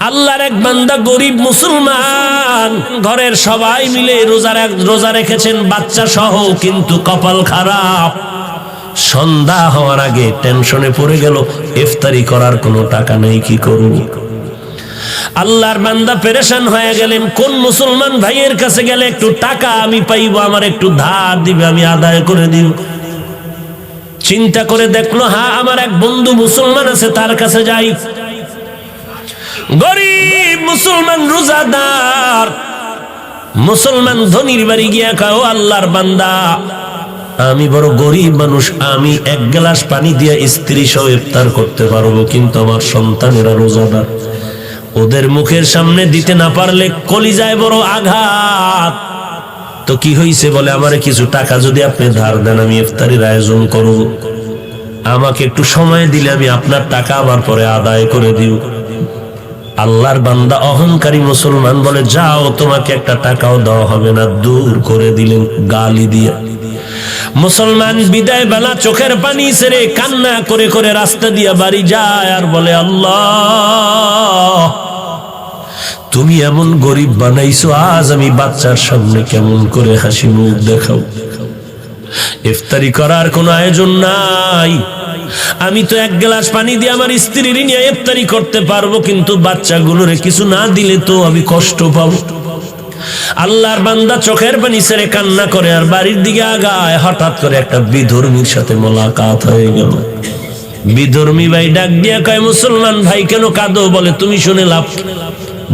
আল্লাহর এক বান্দা গরিব মুসলমান, ঘরের সবাই মিলে রোজা রেখেছেন বাচ্চা সহ, কিন্তু কপাল খারাপ। সন্ধ্যা হওয়ার আগে টেনশনে পড়ে গেল, ইফতারি করার কোনো টাকা নেই, কি করব? আল্লাহর বান্দা পেরেশান হয়ে গেলেন, কোন মুসলমান ভাইয়ের কাছে গেলে একটু টাকা আমি পাইব, আমার একটু ধার দিবে, আমি আদায় করে দিব। চিন্তা করে দেখলো, হ্যাঁ আমার এক বন্ধু মুসলমান আছে, তার কাছে যাই। গরিব মুসলমান, রোজাদার মুসলমান, ধনির বাড়ি গিয়া খাও, আল্লাহর বান্দা আমি বড় গরিব মানুষ, আমি এক গ্লাস পানি দিয়ে স্ত্রী সহ ইফতার করতে পারবো, কিন্তু আমার সন্তানেরা রোজাদার, ওদের মুখের সামনে দিতে না পারলে কলিজায় বড় আঘাত। তো কি হইছে? বলে আমারে কিছু টাকা যদি আপনি ধার দেন, আমি ইফতারির আয়োজন করব, আমাকে একটু সময় দিলে আমি আপনার টাকা আবার পরে আদায় করে দিব। আল্লাহর বান্দা অহংকারী মুসলমান বলে, যাও, তোমাকে একটা টাকাও দেওয়া হবে না। দূর করে দিলেন গালি দিয়া। মুসলমান বিদায় বেলা চোখের পানি ছেড়ে কান্না করে করে রাস্তা দিয়া বাড়ি যায় আর বলে, আল্লাহ তুমি এমন গরিব বানাইছো, আজ আমি বাচ্চার সামনে কেমন করে হাসি মুখ দেখাও? ইফতারি করার কোনো আয়োজন নাই, আমি তো এক গ্লাস পানি দিয়ে আমার স্ত্রীর নিয়ে ইফতারি করতে পারবো, কিন্তু বাচ্চাগুলোরে কিছু না দিলে তো আমি কষ্ট পাবো। আল্লাহর বান্দা চোখের পানি ছেড়ে কান্না করে আর বাড়ির দিকে আগায়। হঠাৎ করে একটা বিধর্মীর সাথে মোলাকাত হয়ে গেল। বিধর্মী ভাই ডাক দিয়া কয়, মুসলমান ভাই কেন কাঁদো? বলে, তুমি শুনে লাভ?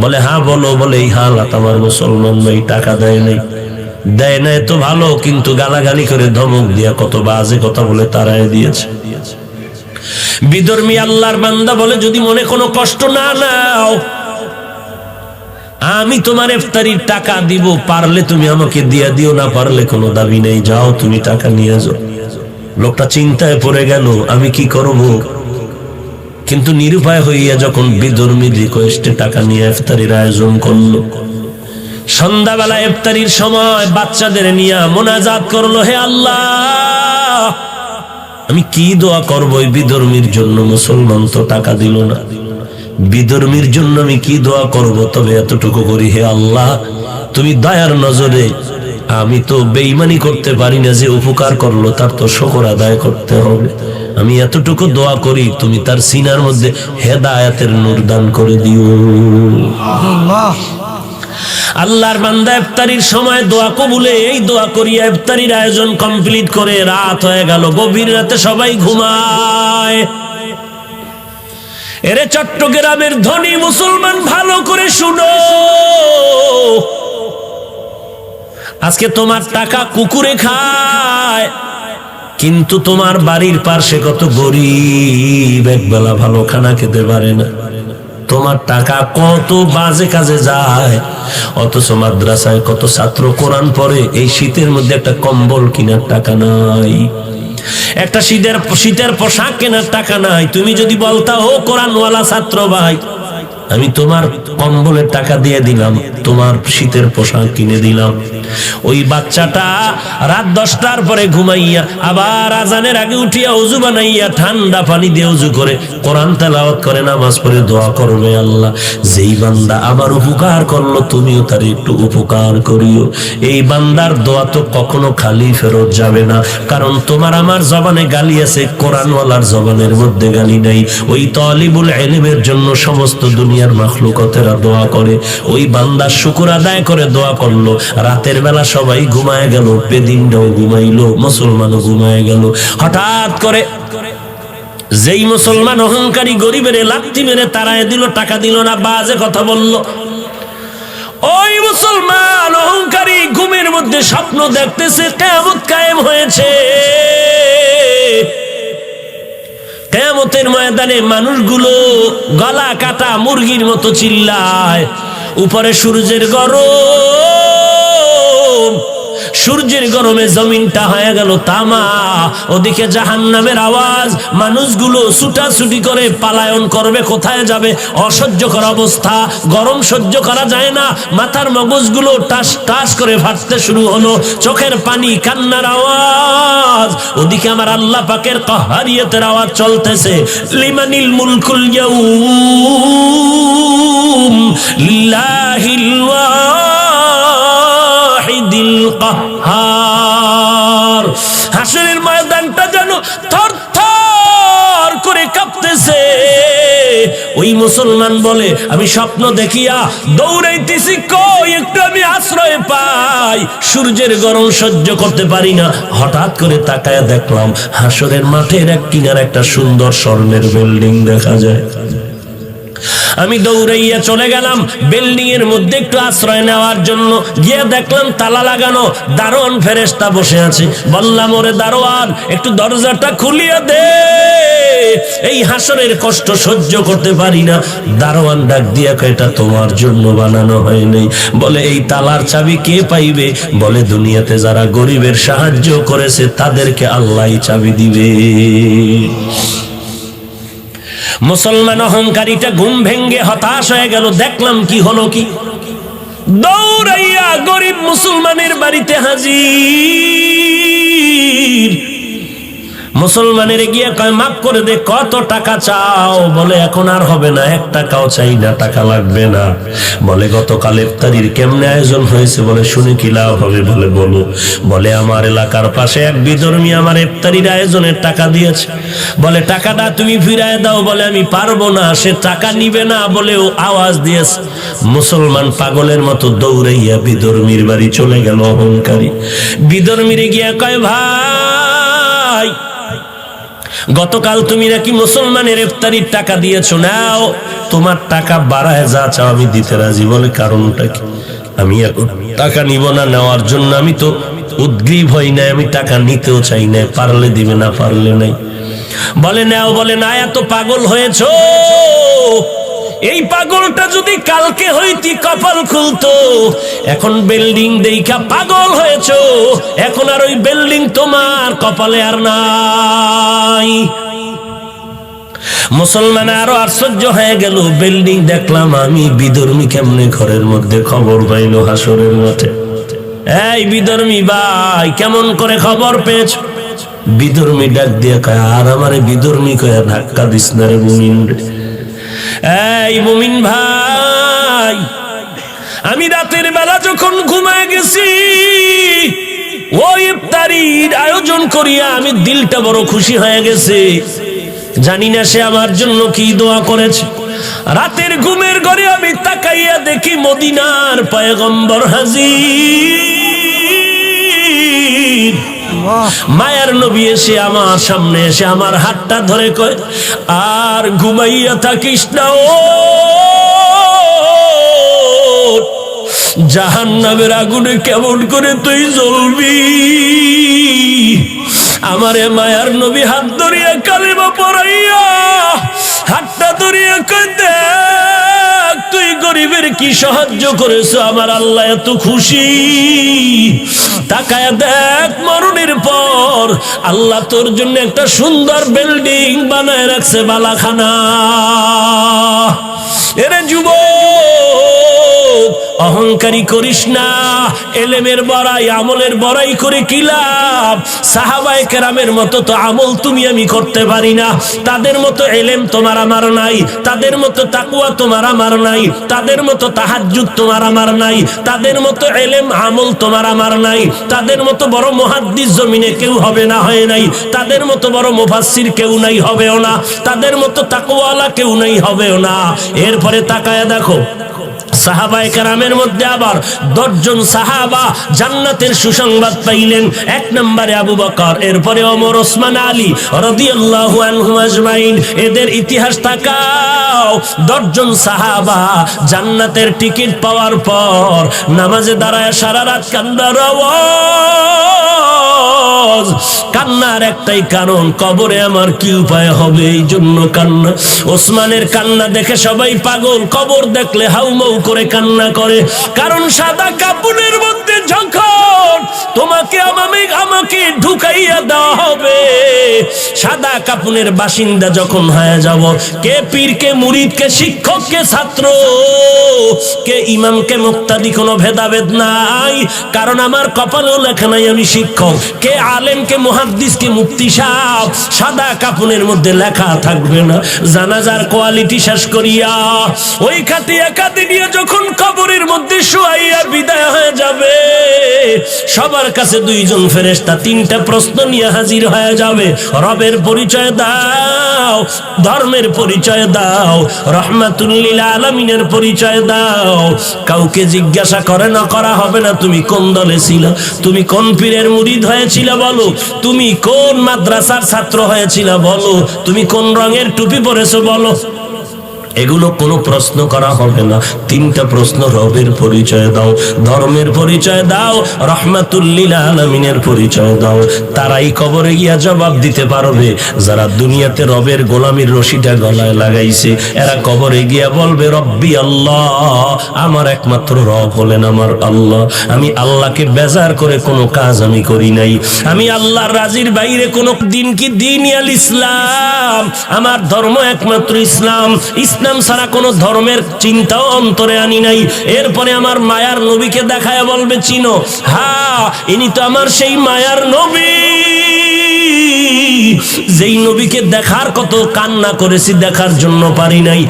বলে, হ্যাঁ বলো। বলে, এই হালাত আমার মুসলমান ভাই টাকা দেয় নাই। দেয় নাই তো ভালো, কিন্তু গালাগালি করে ধমক দিয়া কত বাজে কথা বলে তারাই দিয়েছে। বিধর্মী আল্লাহর বান্দা বলে, যদি মনে কোনো কষ্ট না নাও, আমি তোমার ইফতারির টাকা দিব, পারলে তুমি আমাকে দিয়া দিও, না পারলে কোনো দাবি নেই, যাও তুমি টাকা নিয়ে যাও। লোকটা চিন্তায় পড়ে গেল, আমি কি করব? কিন্তু নিরুপায় হইয়া যখন বিধর্মী রিকোয়েস্টে টাকা নিয়ে ইফতারির আয়োজন করলো, সন্ধ্যাবেলা ইফতারির সময় বাচ্চাদের নিয়ে মোনাজাত করলো, হে আল্লাহ আমি কি দোয়া করবো এই বিধর্মীর জন্য? মুসলমান তো টাকা দিল না, বিধর্মীর জন্য আমি কি দোয়া করব? তবে এতটুকু করি, হে আল্লাহ তুমি দয়ার নজরে, আমি তো বেঈমানি করতে পারি না, যে উপকার করলো তার তো শুকর আদায় করতে হবে। আমি এতটুকু দোয়া করি, তুমি তার সিনার মধ্যে হেদায়েতের নূর দান করে দিও। আল্লাহর বান্দা ইফতারির সময় দোয়া কবুলে এই দোয়া করিয়া ইফতারির আয়োজন কমপ্লিট করে রাত হয়ে গেল। গভীর রাতে সবাই ঘুমায়। এরে চট্টগ্রামের ধনী মুসলমান, ভালো করে শুনো, আজকে তোমার টাকা কুকুরে খায়, কিন্তু তোমার বাড়ির পাশে কত গরিব একবেলা ভালো খানা খেতে পারে না। তোমার টাকা কত বাজে কাজে যায়, অথচ মাদ্রাসায় কত ছাত্র কোরআন পড়ে, এই শীতের মধ্যে একটা কম্বল কেনার টাকা নাই, একটা শীতের পোশাক কেনার টাকা নাই। তুমি যদি বলতা, ও কোরআনওয়ালা ছাত্র ভাই, আমি তোমার কম্বলের টাকা দিয়ে দিলাম, তোমার শীতের পোশাক কিনে দিলাম, ওই বাচ্চাটা রাত 10টার পরে ঘুমাইয়া আবার আজানের আগে উঠিয়া ওযু বানাইয়া ঠান্ডা পানি দিয়ে ওযু করে কোরআন তেলাওয়াত করে নামাজ পড়ে দোয়া করবে, আল্লাহ যেই বান্দা আমার উপকার করলো তুমিও তার একটু উপকার করিও। এই বান্দার দোয়া তো কখনো খালি ফেরত যাবে না, কারণ তোমার আমার জবানে গালি আছে, কোরআনওয়ালার জবানের মধ্যে গালি নাই। ওই তালিবুল ইলমের জন্য সমস্ত দুনিয়ার মাখলুকাতেরা দোয়া করে, ওই বান্দা শুকর আদায় করে দোয়া করলো। রাতের বেলা সবাই ঘুমায় গেল, বেদিনটাও ঘুমাইলো, মুসলমানও ঘুমায় গেল। হঠাৎ করে যেই মুসলমান অহংকারী গরিবের লাথি মেরে তাড়ায় দিল, টাকা দিল না, বাজে কথা বলল, ওই মুসলমান অহংকারী ঘুমের মধ্যে স্বপ্ন দেখতেছে কিয়ামত কায়েম হয়েছে। কিয়ামতের ময়দানে মানুষগুলো গলা কাটা মুরগির মতো চিল্লায়, উপরে সূর্যের গরম, সূর্যের গরমে জমিনটা হয়ে গেল তামা, ওদিকে জাহান্নামের আওয়াজ, মানুষগুলো ছুটাছুটি করে পালায়ন করবে, কোথায় যাবে? অসহ্যকর অবস্থা, গরম সহ্য করা যায় না, মাথার মগজগুলো টাস টাস করে ফাটতে শুরু হলো, চোখের পানি, কান্নার আওয়াজ, ওদিকে আমার আল্লাহ পাকের কাহারিয়তের আওয়াজ চলতেছে, লিমানিল মুলকুল ইয়াউম, লিল্লাহিল ওয়াহিদিল কাহ্হার। হাসরের ময়দানটা যেন থরথর করে কাঁপতেছে। ওই মুসলমান বলে, আমি স্বপ্ন দেখিয়া দৌড়াইতেছি, কই একটু আমি আশ্রয় পাই, সূর্যের গরম সহ্য করতে পারি না। হঠাৎ করে তাকায়া দেখলাম হাসরের মাঠের এক কিনারে একটা সুন্দর স্বর্ণের বিল্ডিং দেখা যায়। আমি দৌড়াইয়া চলে গেলাম বিল্ডিং এর মধ্যে একটু আশ্রয় নেওয়ার জন্য। গিয়ে দেখলাম তালা লাগানো, দারোয়ান ফেরেশতা বসে আছে। বললাম, ওরে দারোয়ান, একটু দরজাটা খুলিয়া দে, এই হাসরের কষ্ট সহ্য করতে পারি না। দারোয়ান ডাক দিয়া কয়, এটা তোমার জন্য বানানো হয় নাই। বলে, এই তালার চাবি কে পাইবে? বলে, দুনিয়াতে যারা গরিবের সাহায্য করেছে তাদেরকে আল্লাহই চাবি দিবে। মুসলমান অহংকারীটা ঘুম ভেঙ্গে হতাশ হয়ে গেল। দেখলাম কি হলো কি, দৌড়াইয়া গরিব মুসলমানের বাড়িতে হাজির। মুসলমানের গিয়ে কয়, মাফ করে দে, কত টাকা চাও? বলে, এখন আর হবে না, 1 টাকাও চাই না, টাকা লাগবে না। বলে, গতকাল ইফতারির কেমনে আয়োজন হয়েছে? বলে, শুনে কি লাভ হবে? বলে, বলো। বলে, আমার এলাকার পাশে এক বিধর্মী আমার ইফতারির আয়োজনের টাকা দিয়েছে। বলে, টাকাটা তুমি ফিরায় দাও। বলে, আমি পারবো না, সে টাকা নিবে না বলেও আওয়াজ দিয়েছে। মুসলমান পাগলের মতো দৌড়াইয়া বিধর্মীর বাড়ি চলে গেল অহংকারী। বিধর্মীরে গিয়া কয়, ভাই, গতকাল তুমি নাকি মুসলমানের ইফতারির টাকা দিয়েছো, নাও তোমার টাকা বাড়ায় যা চাও আমি দিতে রাজি। বলে, কারণটা কি? আমি এখন টাকা নিব না, নেওয়ার জন্য আমি তো উদ্গ্রীব হই না, আমি টাকা নিতেও চাই না, পারলে দিবে, না পারলে নাই। বলে, নাও। বলে, না, এত পাগল হয়েছো, এই পাগলটা যদি কালকে হইতি কপাল খুলতো। এখন বিল্ডিং দেইখা পাগল হয়েছো, এখন আর ওই বিল্ডিং তোমার কপালে আর নাই। মুসলমান আরো আশ্চর্য হয়ে গেল। বিল্ডিং দেখলাম আমি, বিধর্মী কেমনে ঘরের মধ্যে খবর পাইলো হাসরের মাঠে? এই বিধর্মী ভাই, কেমন করে খবর পেয়েছ? বিধর্মী ডাক দিয়ে কয়, আর আমারে বিধর্মী কয়া ধাক্কা দিস না রে মুমিন রে। এই মুমিন ভাই, আমি রাতের বেলা যখন ঘুমায় গেছি, ওই ইফতারির আয়োজন করিয়া আমি দিলটা বড় খুশি হয়ে গেছে। জানি না সে আমার জন্য কি দোয়া করেছে। রাতের ঘুমের ঘরে আমি তাকাইয়া দেখি মদিনার পয়গম্বর হাজির। মায়ার নবী এসে আমার সামনে এসে আমার হাতটা ধরে কয়, আর ঘুমাইয়া থাকিস না, ও জাহান্নামের আগুনে কেমন করে তুই জ্বলবি। আমারে মায়ার নবী হাত ধরিয়া কালিমা পড়াইয়া হাতটা ধরিয়া কয়, দেখ তুই গরিবের কি সাহায্য করেছো, আমার আল্লাহ এত খুশি। তাকায়া দেখ, মরণের পর আল্লাহ তোর জন্য একটা সুন্দর বিল্ডিং বানায় রাখছে, বালাখানা। এরে যুবক, অহংকারী করিস না। এলেমের বড়াই, আমলের বড়াই করে কি লাভ? সাহাবায়ে কেরামের মতো তো আমল তুমি আমি করতে পারি না, তাদের মতো এলেম তোমার আমার নাই, তাদের মতো তাকওয়া তোমার আমার নাই, তাদের মতো তাহাজ্জুদ তোমার আমার নাই, তাদের মতো এলেম আমল তোমার আমার নাই, তাদের মতো বড় মুহাদ্দিস জমিনে কেউ হবে না, হয় নাই, তাদের মতো বড় মুফাসসির কেউ নাই, হবেও না, তাদের মতো তাকওয়ালা কেউ নাই, হবেও না। এরপরে তাকায়া দেখো, সাহাবায়ে কেরামের মধ্যে আবার 10 জন সাহাবা জান্নাতের সুসংবাদ পাইলেন। 1 নম্বরে আবু বকর, এরপরে ওমর, ওসমান, আলী রাদিয়াল্লাহু আনহুম আজমাইন। এদের ইতিহাস তাকাও। 10 জন সাহাবা জান্নাতের টিকিট পাওয়ার পর নামাজে দাঁড়ায় সারা রাত কান্নার আওয়াজ। কান্নার একটাই কারণ, কবরে আমার কি উপায় হবে, এই জন্য কান্না। ওসমানের কান্না দেখে সবাই পাগল, কবর দেখলে হাউমাউ করে কান্না করে। কারণ সাদা কাপড়ের মধ্যে যখন তোমাকে আমাকে ঢুকাইয়া দেওয়া হবে, সাদা কাপড়ের বাসিন্দা যখন হয়ে যাব, কে পীর, কে মুরিদ, কে শিক্ষক, কে ছাত্র, কে ইমাম, কে মুক্তাদি, কোনো ভেদাভেদ নাই। কারণ আমার কপালেও লেখা নাই আমি শিক্ষক, কে আলেমকে, মুহাদ্দিসকে, মুফতি সাহেব সাদা কাফনের মধ্যে লেখা থাকবে না, জানাজার কোয়ালিটি শেষ করিয়া ওই খাটিয়া কাঁদি নিয়ে যখন কবরের মধ্যে শুয়াইয়া বিদায় হয়ে যাবে, সবার কাছে দুইজন ফেরেশতা তিনটা প্রশ্ন নিয়ে হাজির হয়ে যাবে। রবের পরিচয় দাও, ধর্মের পরিচয় দাও, রহমাতুল লিল আলামিনের পরিচয় দাও। কাউকে জিজ্ঞাসা করে না, করা হবে না তুমি কোন দলে ছিল, তুমি কোন পীরের মুরিদ হয়েছিল বলো, তুমি কোন মাদ্রাসার ছাত্র হয়েছিল বলো, তুমি কোন রঙের টুপি পরেছো বলো। এগুলো কোনো প্রশ্ন করা হবে না। তিনটা প্রশ্ন, রবের পরিচয় দাও, ধর্মের পরিচয় দাও, রহমাতুল লিল আলামিনের পরিচয় দাও। তারাই কবরে গিয়া জবাব দিতে পারবে যারা দুনিয়াতে রবের গোলামির রশিটা গলায় লাগাইছে। এরা কবরে গিয়া বলবে রব্বি আল্লাহ, আমার একমাত্র রব হলেন আমার আল্লাহ। আমি আল্লাহকে বেজার করে কোনো কাজ আমি করি নাই, আমি আল্লাহর রাজির বাইরে কোনো দিন কি দিন আল ইসলাম, আমার ধর্ম একমাত্র ইসলাম, ইসলাম ছাড়া কোনো ধর্মের চিন্তাও অন্তরে আনি নাই। এরপরে আমার মায়ার নবীকে দেখায় বলবে চিনো, হ্যাঁ ইনি তো আমার সেই মায়ার নবী, যেই নবীকে দেখার কত কান্না করেছি, দেখার জন্য পারি নাই।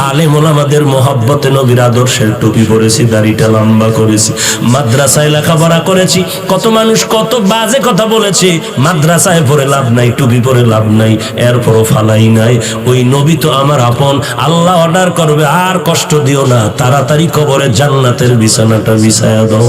আলেম ওলামাদের মহব্বতে নবীর আদর্শের টুপি পরেছি, দাড়িটা লম্বা করেছি, মাদ্রাসায় লেখাপড়া করেছি, কত মানুষ কত বাজে কথা বলেছে, মাদ্রাসায় পড়ে লাভ নাই, টুপি পরে লাভ নাই, এরপরও ফালাই নাই। ওই নবী তো আমার আপন। আল্লাহ অর্ডার করবে, আর কষ্ট দিও না, তাড়াতাড়ি কবরে জান্নাতের বিছানাটা বিছায়া দাও।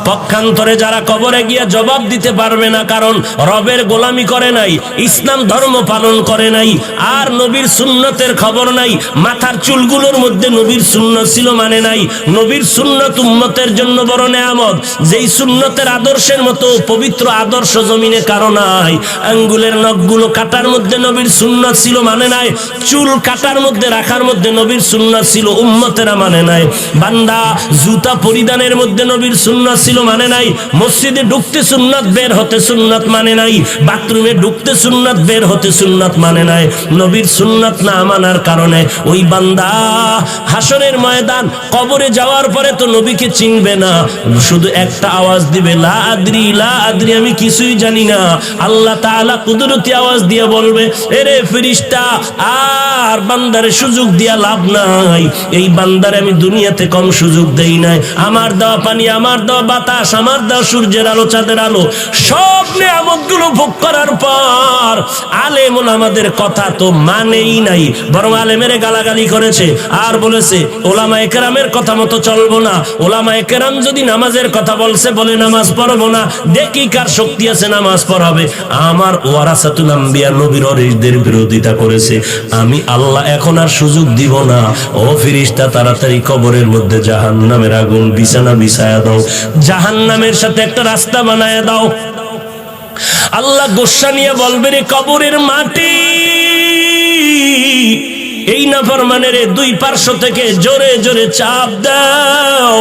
পক্ষান্তরে যারা কবরে গিয়ে জবাব দিতে পারবে না, কারণ রবের গোলামি করে নাই, ইসলাম ধর্ম পালন করে নাই, আর নবীর সুন্নতের খবর নাই, মাথার চুলগুলোর মধ্যে নবীর সুন্নত ছিল মানে নাই। নবীর সুন্নত উম্মতের জন্য বড় নেয়ামত, যেই সুন্নতের আদর্শের মতো পবিত্র আদর্শ জমিনে কারো নাই। আঙ্গুলের নখগুলো কাটার মধ্যে নবীর সুন্নত ছিল মানে নাই, চুল কাটার মধ্যে রাখার মধ্যে নবীর সুন্নত ছিল, উম্মতেরা মানে নাই। বান্দা জুতা পরিধানের মধ্যে নবীর সুন্নাত ছিল মানে নাই, মসজিদে ঢুকতে সুন্নাত, বের হতে সুন্নাত মানে নাই, বাথরুমে ঢুকতে সুন্নাত, বের হতে সুন্নাত মানে নাই। নবীর সুন্নাত না মানার কারণে ওই বান্দা হাসরের ময়দান কবরে যাওয়ার পরে তো নবীকে চিনবে না, শুধু একটা আওয়াজ দিবে, লা আদরি, লা আদরি, আমি কিছুই জানি না। আল্লাহ তাআলা কুদরতি আওয়াজ দিয়ে বলবে, এরে ফেরেশতা, আর বান্দারে সুযোগ দিয়া লাভ নাই, এই বান্দারে আমি দুনিয়াতে কম সুযোগ দেই নাই। আমার দেওয়া পানি, আমার দেওয়া বাতাস, আমার দেওয়া সূর্যের আলো, চাঁদের আলো, সব নিয়ামতগুলো ভোগ করার পর আলেম ওলামাদের কথা তো মানেই নাই, বরং আলেমের গালাগালি করেছে আর বলেছে ওলামায়ে কেরামের কথা মতো চলবো না। ওলামায়ে কেরাম যদি নামাজের কথা বলছে, বলে নামাজ পড়বো না, দেখি কার শক্তি আছে নামাজ পড়াবে। আমার ওয়ারাসাতুল আম্বিয়া নবীর ওয়ারিসদের বিরোধিতা করেছে, আমি আল্লাহ এখন আর সুযোগ দিব না। ও ফেরেশতা, তাড়াতাড়ি কবরের মধ্যে জাহান্নামের আগুন বিছানা বিছায়া দাও, জাহান্নামের সাথে একটা রাস্তা বানায়া দাও। আল্লাহ গোসা নিয়ে বলবে, রে কবরের মাটি, এই নাফরমানের দুই পার্শ্ব থেকে জোরে জোরে চাপ দাও,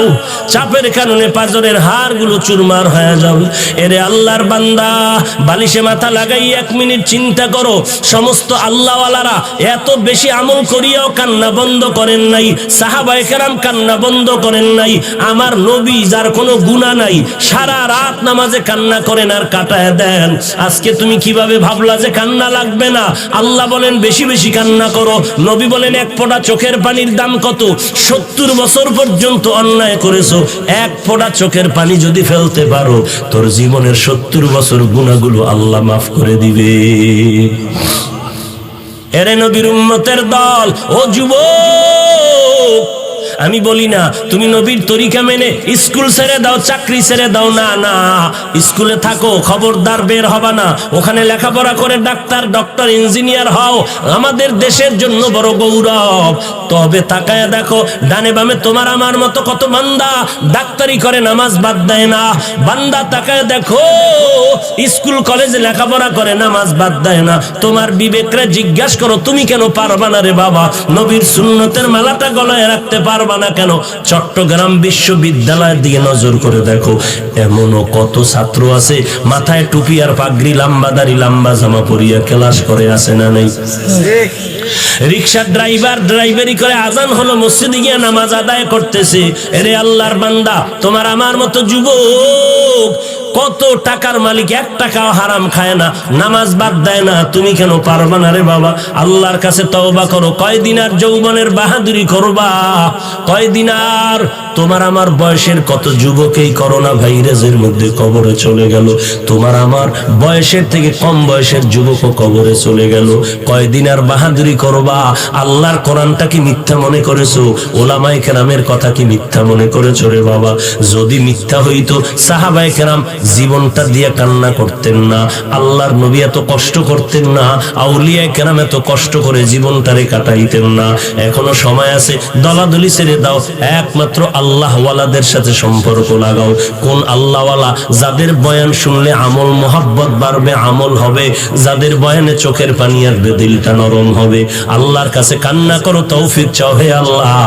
চাপের কারণে পাঁজরের হাড়গুলো চুরমার হয়ে যাবে। এরে আল্লাহর বান্দা, বালিশে মাথা লাগাই 1 মিনিট চিন্তা করো, সমস্ত আল্লাহওয়ালারা এত বেশি আমল করিয়াও কান্না বন্ধ করেন নাই, সাহাবায়ে কেরাম কান্না বন্ধ করেন নাই। আমার নবী যার কোনো গুনাহ নাই, সারা রাত নামাজে কান্না করেন আর কাটায় দেন। আজকে তুমি কিভাবে ভাবলা যে কান্না লাগবে না? আল্লাহ বলেন বেশি বেশি কান্না করো, নবী বলেন 1 ফোঁটা চোখের পানির দাম কত? 70 বছর পর্যন্ত অন্যায় করেছো, 1 ফোঁটা চোখের পানি যদি ফেলতে পারো, তোর জীবনের 70 বছর গুনাহগুলো আল্লাহ মাফ করে দিবে। এরে নবীর উম্মতের দল, ও যুবক, আমি বলি না তুমি নবীর তরিকা মেনে স্কুল ছেড়ে দাও, চাকরি ছেড়ে দাও, না না, স্কুলে থাকো, খবরদার বের হবা না, ওখানে লেখাপড়া করে ডাক্তার, ডক্টর, ইঞ্জিনিয়ার হও, আমাদের দেশের জন্য বড় গৌরব। তবে তাকায়া দেখো ডানে বামে তোমার আমার মতো কত বান্দা ডাক্তারি করে, নামাজ বাদ দেয় না। বান্দা তাকায়া দেখো স্কুল কলেজে লেখাপড়া করে, নামাজ বাদ দেয় না। তোমার বিবেকরে জিজ্ঞাসা করো, তুমি কেন পারবা না রে বাবা? নবীর সুন্নতের মালাটা গলায় রাখতে পারবা না কেন? চট্টগ্রাম বিশ্ববিদ্যালয়ের দিকে নজর করে দেখো, এমনও কত ছাত্র আছে মাথায় টুপি আর পাগড়ি, লম্বা দাড়ি, লম্বা জামা পরিয়া ক্লাস করে, আছে না নেই? রিকশার ড্রাইভার ড্রাইভারি করে, আজান হলো মসজিদে গিয়ে নামাজ আদায় করতেছে। এরে আল্লাহর বান্দা, তোমার আমার মতো যুবক কত টাকার মালিক 1 টাকাও হারাম খায় না, নামাজ বাদ দেয় না, তুমি কেন পারবা না রে বাবা? আল্লাহর কাছে তওবা করো। কয়দিন আর যৌবনের বাহাদুরি করবা? কয়দিন আর? তোমার আমার বয়সের কত যুবক এই করোনা ভাইরাসের মধ্যে কবরে চলে গেল। তোমার আমার বয়সের থেকে কম বয়সের যুবকও কবরে চলে গেল। কয়দিন আর বাহাদুরি করবা? আল্লাহর কোরআনটা কি মিথ্যা মনে করেছো? ওলামায়ে কেরামের কথা কি মিথ্যা মনে করেছো রে বাবা? যদি মিথ্যা হইতো সাহাবায়ে কেরাম জীবনটা দিয়ে কান্না করতেন না, আল্লাহর নবী এত কষ্ট করতেন না, আউলিয়ায়ে কেরাম এত কষ্ট করে জীবনটারে কাটাইতেন না। এখনো সময় আছে, দলাদলি ছেড়ে দাও, একমাত্র আল্লাহ ওয়ালাদের সাথে সম্পর্ক লাগাও। কোন আল্লাহওয়ালা? যাদের বয়ান শুনলে আমল মোহাব্বত বাড়বে, আমল হবে, যাদের বয়ানে চোখের পানি আসবে, দিলটা নরম হবে। আল্লাহর কাছে কান্না করো, তৌফিক চাও, হে আল্লাহ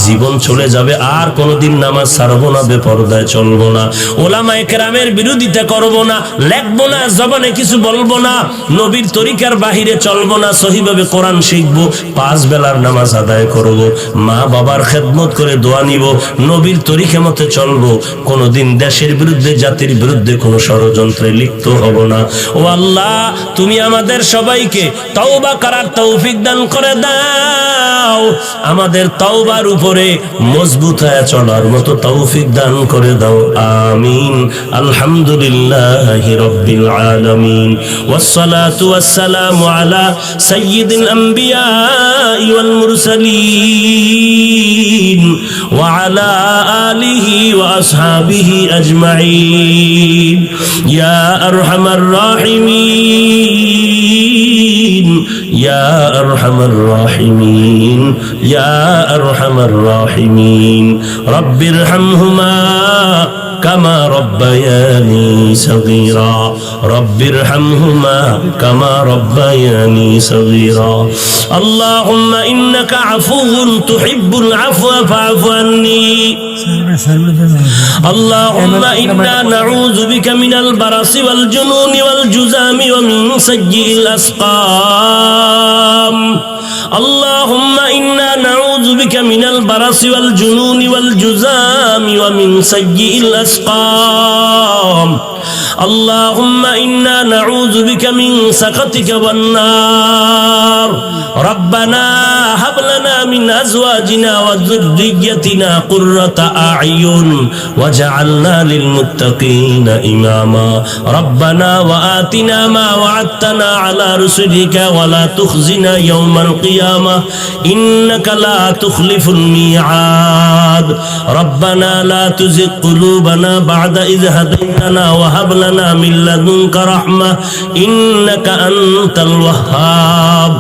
জীবন চলে যাবে, আর কোনোদিন নামাজ ছাড়বো না, বেপরদায় চলবো না, ওলামায়ে কেরামের বিরোধিতা করবো না, লেখবো না, জবানে কিছু বলবো না, নবীর তরিকার বাহিরে চলবো না, সহিভাবে কোরআন শিখবো, 5 বেলার নামাজ আদায় করবো, মা বাবার খেদমত করে দোয়া নিব, নবীর তরিকা মতে চলবো, কোনোদিন দেশের বিরুদ্ধে জাতির বিরুদ্ধে কোনো ষড়যন্ত্রে লিপ্ত হব না। ও আল্লাহ, তুমি আমাদের সবাইকে তওবা করার তৌফিক দান করে দাও, আমাদের তওবার উপরে মজবুত হয়ে চলার মতো তৌফিক দান করে দাও। আমিন। আলহামদুলিল্লাহি রাব্বিল আলামিন, ওয়াসসালাতু ওয়াসসালামু আলা সাইয়্যিদিল আম্বিয়া ওয়াল মুরসালিন ওয়া আলা আলিহি ওয়া আসহাবিহি আজমাইন। ইয়া আরহামার রাহিমিন, ইয়া আরহামার রাহিমিন, ইয়া আরহামার রাহিমিন। রব্বিরহামহুমা كما ربياني صغيرا، رب ارحمهما كما ربياني صغيرا. اللهم إنك عفو تحب العفو فاعف عني. اللهم إنا نعوذ بك من البرص والجنون والجذام ومن سيء الأسقام. اللهم إنا نعوذ بك من البرص والجنون والجذام ومن سيء الأسقام. اللهم إنا نعوذ بك من سخطك والنار. ربنا هب لنا من أزواجنا وذريتنا قرة أعين واجعلنا للمتقين إماما. ربنا وآتنا ما وعدتنا على رسلك ولا تخزنا يوم القيامة إنك لا تخلف الميعاد. ربنا لا تزغ قلوبنا بعد إذ هديتنا وهب لنا من لدنك رحمة إنك أنت الوهاب.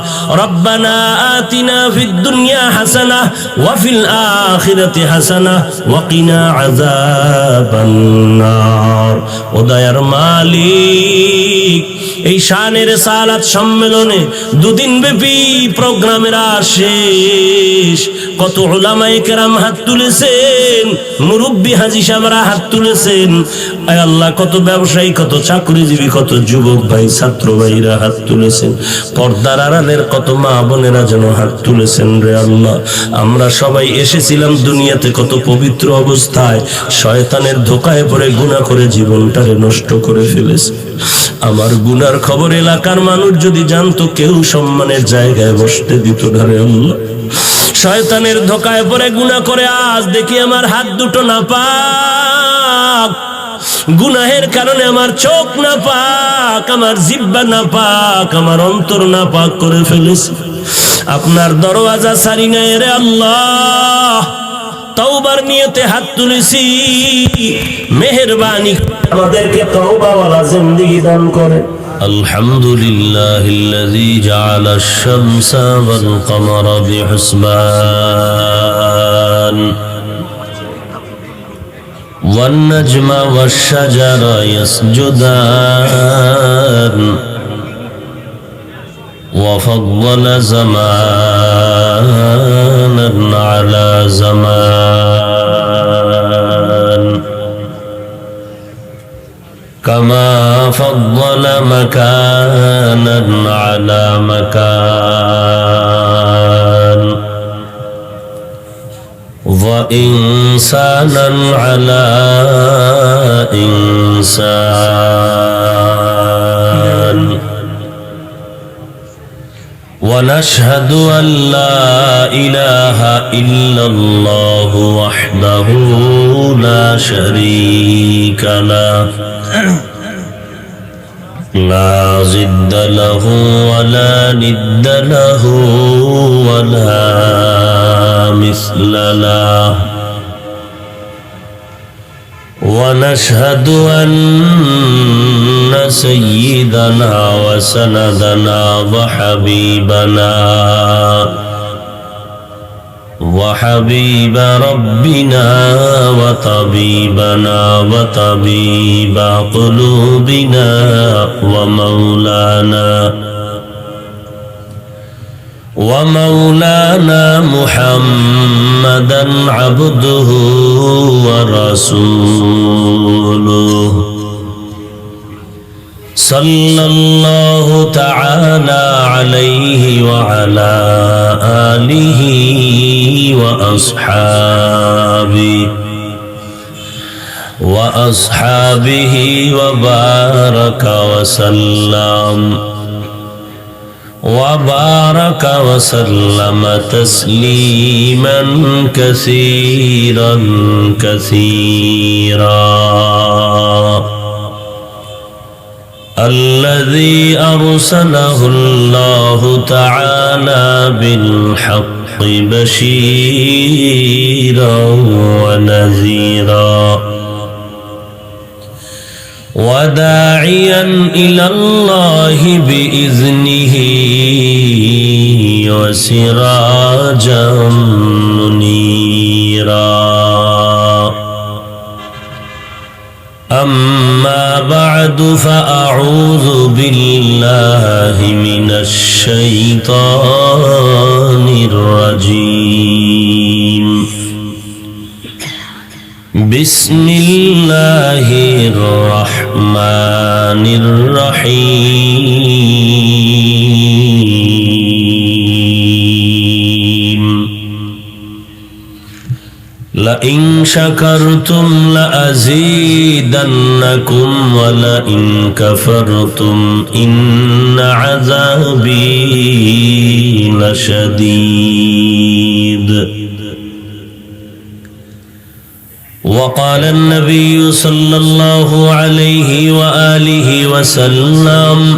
ربنا آتنا في الدنيا حسنة وفي الآخرة حسنة وقنا عذاب النار. ওদায়ার মালিক, এই শানের সালাত সম্মেলনে 2 দিন ব্যাপী প্রোগ্রামের শেষ, কত উলামায়ে কেরাম হাত তুলেছেন, মুরব্বী হাজী সাহেবরা হাত তুলেছেন, আয় আল্লাহ কত ব্যবসায়ী, কত চাকরিজীবী, কত যুবক ভাই, ছাত্র ভাইরা হাত তুলেছেন, পর্দার আড়ালের কত মা বোনেরা যেন হাত তুলেছেন রে আল্লাহ। আমরা সবাই এসেছিলাম দুনিয়াতে কত পবিত্র অবস্থায়, শয়তানের ধোকায় পড়ে গুনাহ করে জীবনটারে নষ্ট করে ফেলেছে। আমার গুনার খবর এলাকার মানুষ যদি জানতো, কেউ সম্মানের জায়গায় বসতে দিত না রে আল্লাহ। শয়তানের ধোকায় পড়ে গুনাহ করে আজ দেখি আমার হাত দুটো নাপাক, গুনাহের কারণে আমার চোখ নাপাক, আমার জিহ্বা নাপাক, আমার অন্তর নাপাক করে ফেলেছি। আপনার দরওয়াজা ছাড়ি নাই রে আল্লাহ, তওবার নিয়তে হাত তুলেছি, মেহেরবানি আমাদেরকে তওবাওয়ালা জিন্দেগি দান করে। আলহামদুলিল্লাহিল্লাযী জাআলাশ শামসা ওয়াল কমারা বিহুসবান ওয়ান নাজমা ওয়াশ শাজারা ইয়াসজুদান وفضل زمانا على زمان كما فضل مكانا على مكان وإنسانا على إنسان ونشهد أن لا إله إلا الله وحده لا شريك له لا ضد له ولا ند له ولا مثل له ونشهد أن سيدنا وسندنا وحبيب ربنا وطبيبنا وطبيب قلوبنا ومولانا محمدا عبده ورسوله صلى الله تعالى عليه وعلى آله وأصحابه وبارك وسلم تسليما كثيرا الذي أرسله الله تعالى بالحق بشيرا ونذيرا وداعيا إلى الله بإذنه وسراجا منيرا أما بعد فأعوذ بالله من الشيطان الرجيم بسم الله الرحمن الرحيم لئن شكرتم لأزيدنكم ولئن كفرتم إن عذابي لشديد وقال النبي صلى الله عليه وآله وسلم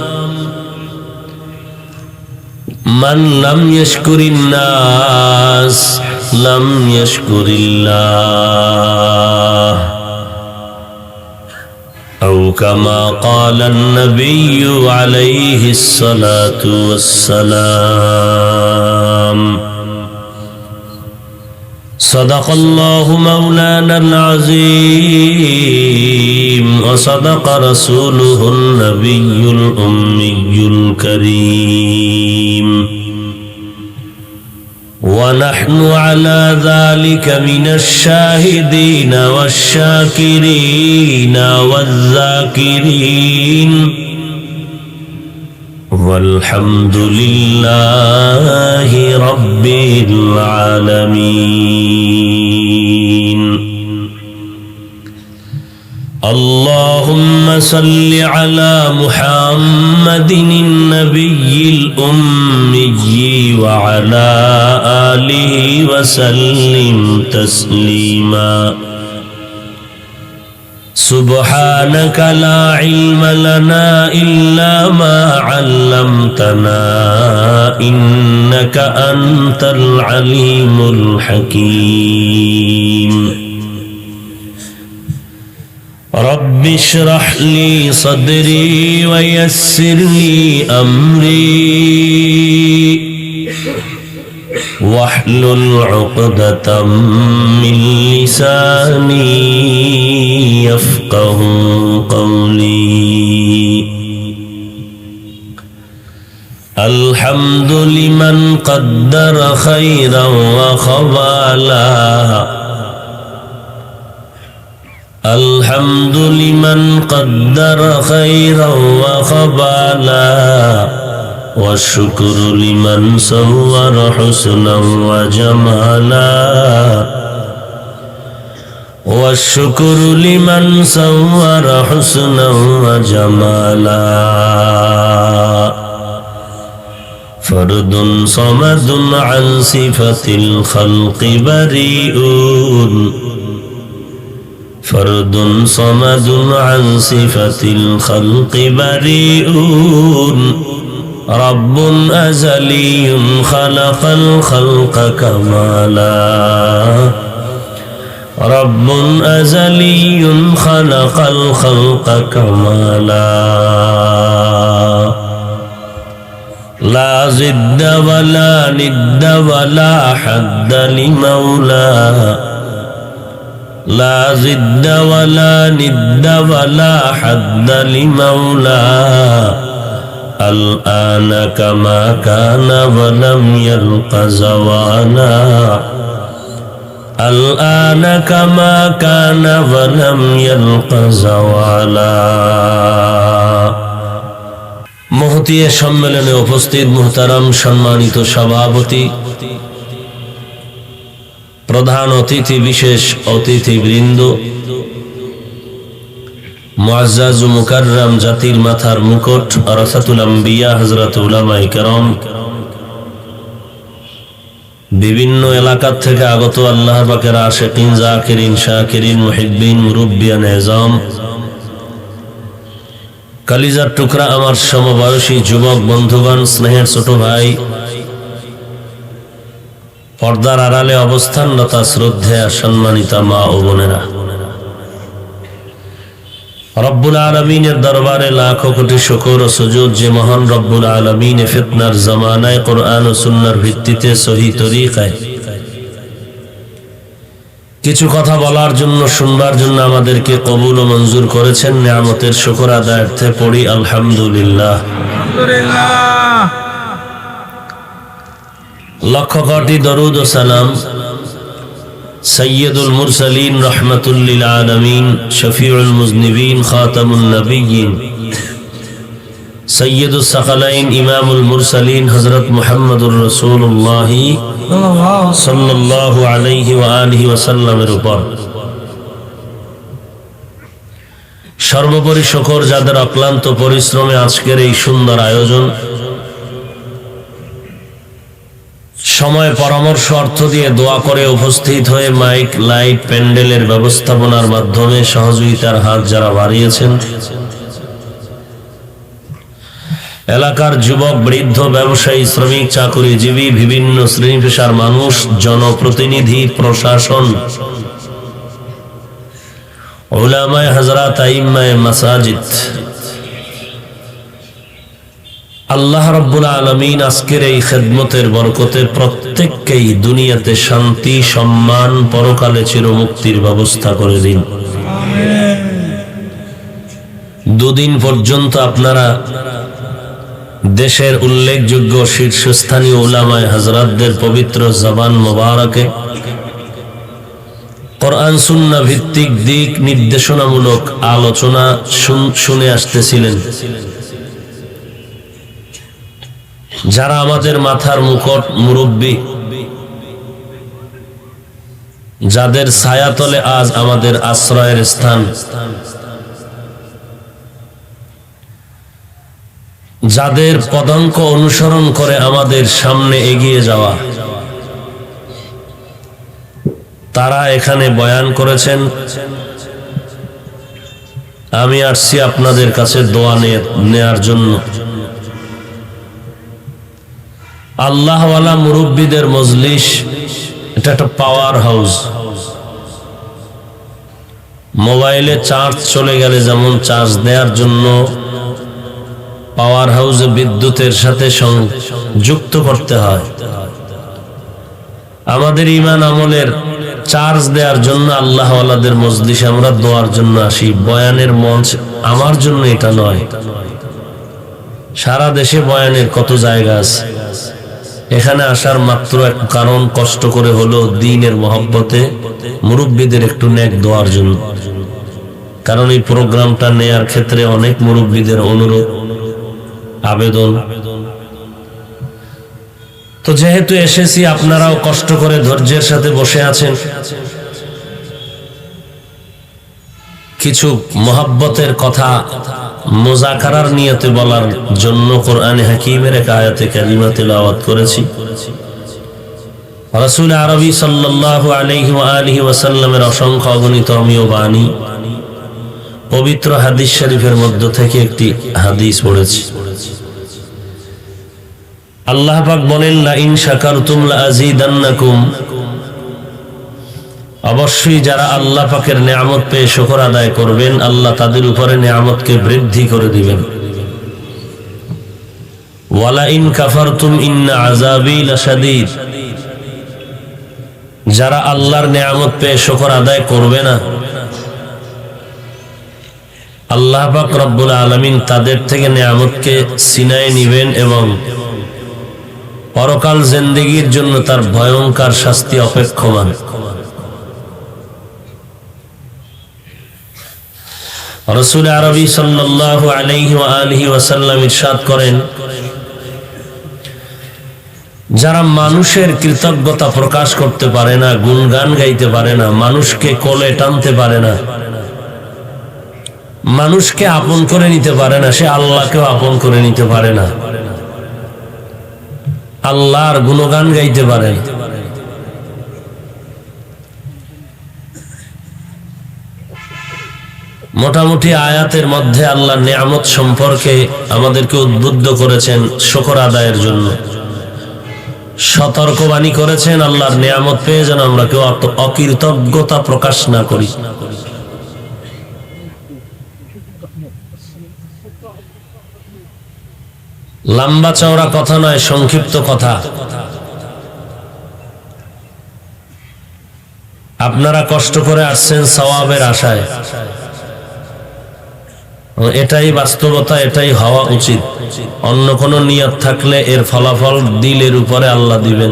من لم يشكر الناس لم يشكر الله أو كما قال النبي عليه الصلاة والسلام صدق الله مولانا العظيم وصدق رسوله النبي الأمي الكريم ونحن على ذلك من الشاهدين والشاكرين والذاكرين والحمد لله رب العالمين اللهم صل على محمد النبي الأمي وعلى آله وسلم تسليما سبحانك لا علم لنا إلا ما علمتنا إنك أنت العليم الحكيم رب اشرح لي صدري ويسر لي أمري واحلل عقدة من لساني يفقه قولي الحمد لمن قدر خيرا وخبالا الحمد لمن قدر خيرا وخبالا والشكر لمن صور حسنا وجمالا والشكر لمن صور حسنا وجمالا فرد صمد عن صفة الخلق بريء فرد صمد عن صفة الخلق بريء رب أزلي خلق الخلق كمالا رب أزلي خلق الخلق كمالا لا ضد ولا ند ولا حد لمولى لا ضد ولا ند ولا حد لمولى الآن كما كان ولم يلق زوالا الآن كما كان ولم يلق زوالا মহতী সম্মেলনে উপস্থিত মুহতারাম সম্মানিত সভাপতি, প্রধান অতিথি, বিশেষ অতিথিবৃন্দ, মুআজ্জাজ ও মুকাররম জাতির মাথার মুকুট ওয়ারাসাতুল আম্বিয়া হযরত উলামায়ে কেরাম, বিভিন্ন এলাকা থেকে আগত আল্লাহ পাকের আশিকিন, জাকিরিন, শাকিরিন, মুহিব্বিন, মুরব্বিয়ান এজাম, কালিজার টুকরা আমার সমবয়সী যুবক বন্ধুগণ, স্নেহের ছোট ভাই, পর্দার আড়ালে অবস্থানরত শ্রদ্ধেয়া সম্মানিতা মা ও বোনেরা, রব্বুল আলামিনের দরবারে লাখো কোটি শুকর ও সুজুদ যে মহান রব্বুল আলামিন ফিতনার জামানায় কোরআন ও সুন্নাহর ভিত্তিতে সহি তরিকায় কিছু কথা বলার জন্য, শুনবার জন্য আমাদেরকে কবুল ও মঞ্জুর করেছেন। নিয়ামতের শুকর আদায়ার্থে পড়ি আলহামদুলিল্লাহ। লক্ষ কোটি দরুদ ও সালাম সৈয়দুল মুরসালিন রহমাতুল লিল আলামিন, শফিউল মুজনিবিন, খাতামুন নবিয়্যিন, সৈয়দুস সাকালাইন, ইমামুল মুরসালিন হযরত মুহাম্মদুর রাসূলুল্লাহ সাল্লাল্লাহু আলাইহি ওয়া আলিহি ওয়াসাল্লামের উপর। সর্বোপরি শুকর যাদের অক্লান্ত পরিশ্রমে আজকের এই সুন্দর আয়োজন, সময়, পরামর্শ, অর্থ দিয়ে দোয়া করে উপস্থিত হয়ে মাইক, লাইট, প্যান্ডেলের ব্যবস্থাপনার মাধ্যমে সহযোগিতার হাত যারা বাড়িয়েছেন, এলাকার যুবক, বৃদ্ধ, ব্যবসায়ী, শ্রমিক, চাকুরিজীবী, বিভিন্ন শ্রেণী পেশার মানুষ, জনপ্রতিনিধি, প্রশাসন, উলামায়ে হযরত, আইম্মায়ে মাসাজিদ, আল্লাহ রাব্বুল আলামিন আজকের এই খেদমতের বরকতে প্রত্যেককেই দুনিয়াতে শান্তি, সম্মান, পরকালে চিরমুক্তির ব্যবস্থা করে দিন। দুদিন পর্যন্ত আপনারা দেশের উল্লেখযোগ্য শীর্ষস্থানীয় উলামায়ে হযরতদের পবিত্র জবান মোবারকে কোরআন সুন্নাহ ভিত্তিক দিক নির্দেশনামূলক আলোচনা শুনে আসতেছিলেন। যারা আমাদের মাথার মুকুট, মুরব্বী, যাদের ছায়াতলে আজ আমাদের আশ্রয়ের স্থান, যাদের পদাঙ্ক অনুসরণ করে আমাদের সামনে এগিয়ে যাওয়া, তারা এখানে বয়ান করেছেন। আমি আসছি আপনাদের কাছে দোয়া নেয়ার জন্য। আল্লাহওয়ালা মুরব্বীদের মজলিস, এটা একটা পাওয়ার হাউস। মোবাইলে চার্জ চলে গেলে যেমন চার্জ দেওয়ার জন্য পাওয়ার হাউসে বিদ্যুতের সাথে যুক্ত করতে হয়, আমাদের ঈমান আমলের চার্জ দেওয়ার জন্য আল্লাহওয়ালাদের মজলিসে আমরা দোয়ার জন্য আসি। বয়ানের মঞ্চ আমার জন্য এটা নয়, সারা দেশে বয়ানের কত জায়গা আছে। এখানে আসার মাত্র এক কারণ, কষ্ট করে হলো দ্বীনের মহব্বতে মুরব্বীদের একটু নেক দোয়ার জন্য। কারণ এই প্রোগ্রামটা নেয়ার ক্ষেত্রে অনেক মুরব্বীদের অনুরোধ, আবেদন। তো যেহেতু এসেছি, আপনারাও কষ্ট করে ধৈর্যের সাথে বসে আছেন, কিছু মহব্বতের কথা মুযাকারার নিয়তে বলার জন্য কোরআনে হাকীমের এক আয়াতে কারিমা তেলাওয়াত করেছি। রাসূল আরবী সাল্লাল্লাহু আলাইহি ওয়া আলিহি ওয়াসাল্লামের অসংখ্য অগণিত অমীয় বাণী, পবিত্র হাদিস শরীফের মধ্য থেকে একটি হাদিস পড়েছি। আল্লাহ পাক বলেন, লা ইন শাকারতুম লা আযীদান্নাকুম, অবশ্যই যারা আল্লাহ পাকের নিয়ামত পেয়ে শুকর আদায় করবেন, আল্লাহ তাদের উপরে নিয়ামতকে বৃদ্ধি করে দিবেন। ওয়ালা ইন কাফারতুম ইন্না আযাবী লাশাদীদ, যারা আল্লাহর নিয়ামত পেয়ে শুকর আদায় করবে না, আল্লাহ পাক রব্বুল আলামিন তাদের থেকে নিয়ামতকে ছিনায় নিবেন এবং পরকাল জিন্দেগীর জন্য তার ভয়ঙ্কর শাস্তি অপেক্ষমান। রাসূল আরবী সাল্লাল্লাহু আলাইহি ওয়া আলিহি ওয়াসাল্লাম ইরশাদ করেন, যারা মানুষের কৃতজ্ঞতা প্রকাশ করতে পারে না, গুণগান গাইতে পারে না, মানুষকে কোলে টানতে পারে না, মানুষকে আপন করে নিতে পারে না, সে আল্লাহকেও আপন করে নিতে পারে না, আল্লাহর গুণগান গাইতে পারে না। মোটামুটি আয়াতের মধ্যে আল্লাহর নিয়ামত সম্পর্কে আমাদেরকে উদ্বুদ্ধ করেছেন শুকর আদায়ের জন্য, সতর্কবাণী করেছেন আল্লাহর নিয়ামত পেয়ে যেন আমরা কেউ অকৃতজ্ঞতা প্রকাশ না করি। লম্বা চওড়া কথা নয়, সংক্ষিপ্ত কথা। আপনারা কষ্ট করে আসছেন সওয়াবের আশায়, এটাই বাস্তবতা, এটাই হওয়া উচিত। অন্য কোন নিয়ত থাকলে এর ফলাফল দিলের উপরে আল্লাহ দিবেন।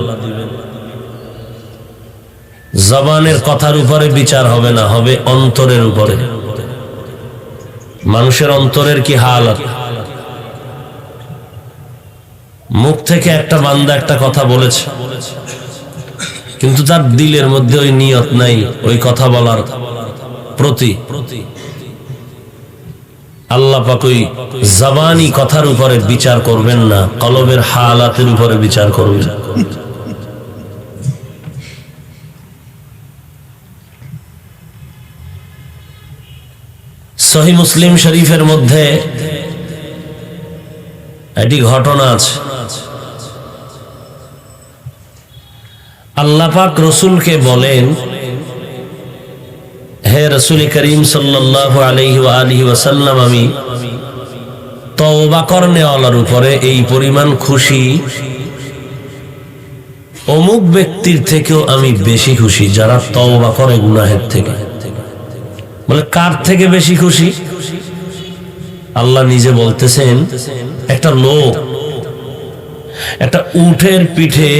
জবানের কথার উপরে বিচার হবে না, হবে অন্তরের উপরে। মানুষের অন্তরের কি হালাত। মুখ থেকে একটা বান্দা একটা কথা বলেছে, কিন্তু তার দিলের মধ্যে ওই নিয়ত নাই ওই কথা বলার প্রতি। আল্লাহ পাক ওই জবানি কথার উপরে বিচার করবেন না, কলবের হালাতের উপরে বিচার করবেন। সহিহ মুসলিম শরীফের মধ্যে একটি ঘটনা আছে। আল্লাহ পাক রসুলকে বলেন, হে রাসূল করিম সাল্লাল্লাহু আলাইহি ওয়া আলিহি ওয়াসাল্লাম, আমি তওবা করনেওয়ালার উপরে এই পরিমাণ খুশি, অমুক ব্যক্তির থেকেও আমি বেশি খুশি যারা তওবা করে গুনাহের থেকে। বলে কার থেকে বেশি খুশি? আল্লাহ নিজে বলতেছেন, একটা লোক একটা উটের পিঠে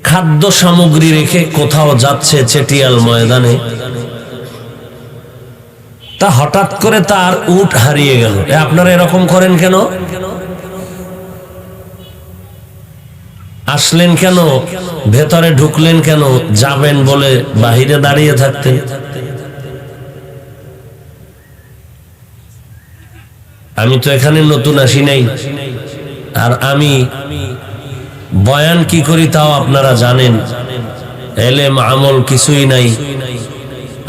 খাদ্য সামগ্রী রেখে কোথাও যাচ্ছে চেটিয়াল ময়দানে, তা হঠাৎ করে তার উট হারিয়ে গেল। আপনারা এরকম করেন কেন? আসলেন কেন? ভেতরে ঢুকলেন কেন? যাবেন বলে বাহিরে দাঁড়িয়ে থাকতেন। আমি তো এখানে নতুন আসি নাই, আর আমি বয়ান কি করি তাও আপনারা জানেন। এলেম আমল কিছুই নাই,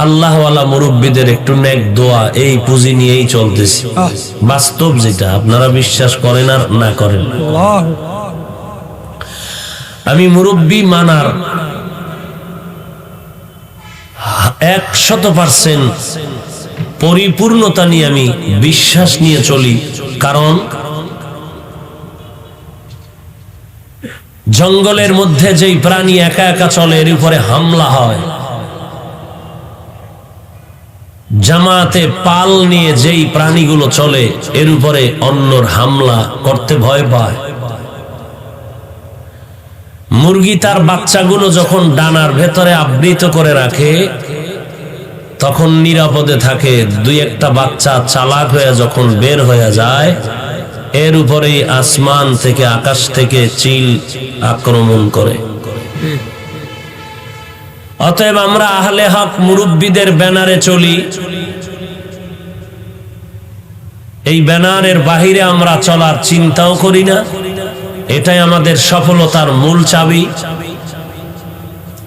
আল্লাহওয়ালা মুরব্বীদের একটু নেক দোয়া, এই পুঁজি নিয়েই চলতেছি। বাস্তব যেটা, আপনারা বিশ্বাস করেন আর না করেন। আমি মুরব্বী মানার 100% পরিপূর্ণতা নিয়ে আমি বিশ্বাস নিয়ে চলি। কারণ জঙ্গলের মধ্যে যেই প্রাণী একা একা চলে এর উপরে হামলা হয়, জামাতে পাল নিয়ে যেই প্রাণীগুলো চলে এর উপরে অন্যর হামলা করতে ভয় পায়। মুরগি তার বাচ্চাগুলো যখন ডানার ভেতরে আবৃত করে রাখে তখন নিরাপদে থাকে। দুই একটা বাচ্চা চালাক হয়ে যখন বের হয়ে যায়, এর উপরেই আসমান থেকে, আকাশ থেকে চিল আক্রমণ করে। অতএব আমরা আহলে হক মুরব্বীদের ব্যানারে চলি। এই ব্যানারের বাহিরে আমরা চলার চিন্তাও করি না। এটাই আমাদের সফলতার মূল চাবি,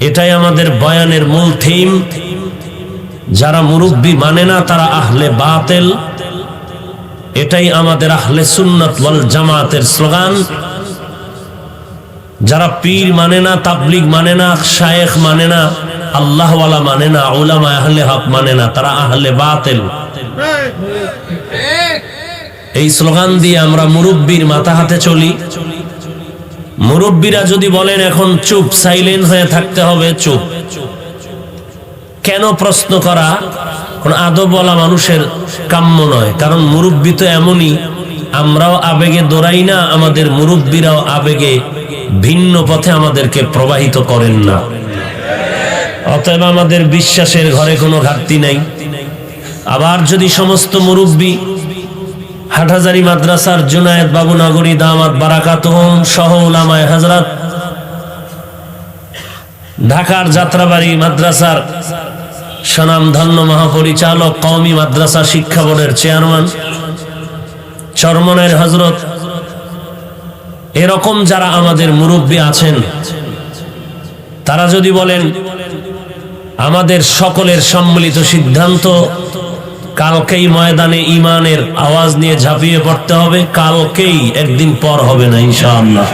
এটাই আমাদের বয়ানের মূল থিম। যারা মুরব্বী মানে না তারা আহলে বাতিল, এটাই আমাদের আহলে সুন্নাত ওয়াল জামাতের স্লোগান। যারা পীর মানে না, তাবলীগ মানে না, শায়েখ মানে না, আল্লাহওয়ালা মানে না, উলামা আহলে হক মানে না, তারা আহলে বাতিল। এই স্লোগান দিয়ে আমরা মুরব্বীর মাথা হাতে চলি। মুরব্বীরা যদি বলেন এখন চুপ, সাইলেন্ট হয়ে থাকতে হবে, চুপ। কেন প্রশ্ন করা কোন আদবওয়ালা মানুষের কাম্য নয়। কারণ মুরব্বী তো এমনই, আমরাও আবেগে দৌড়াই না, আমাদের মুরব্বীরাও আবেগে ভিন্ন পথে আমাদেরকে প্রবাহিত করেন না। অতএব আমাদের বিশ্বাসের ঘরে কোনো ঘাটতি নাই। আবার যদি সমস্ত মুরব্বী হাটহাজারী মাদ্রাসার জুনায়েদ বাবু নগরী দামাত বারাকাতুহুম সহ উলামায়ে হযরত, ঢাকার যাত্রাবাড়ি মাদ্রাসার স্বনামধন্য মহাপরিচালক, কওমি মাদ্রাসা শিক্ষা বোর্ডের চেয়ারম্যান, চরমনের হযরত, এরকম যারা আমাদের মুরব্বী আছেন, তারা যদি বলেন আমাদের সকলের সম্মিলিত সিদ্ধান্ত কালকেই ময়দানে ঈমানের আওয়াজ নিয়ে ঝাঁপিয়ে পড়তে হবে, কালকেই, একদিন পর হবে না ইনশাআল্লাহ।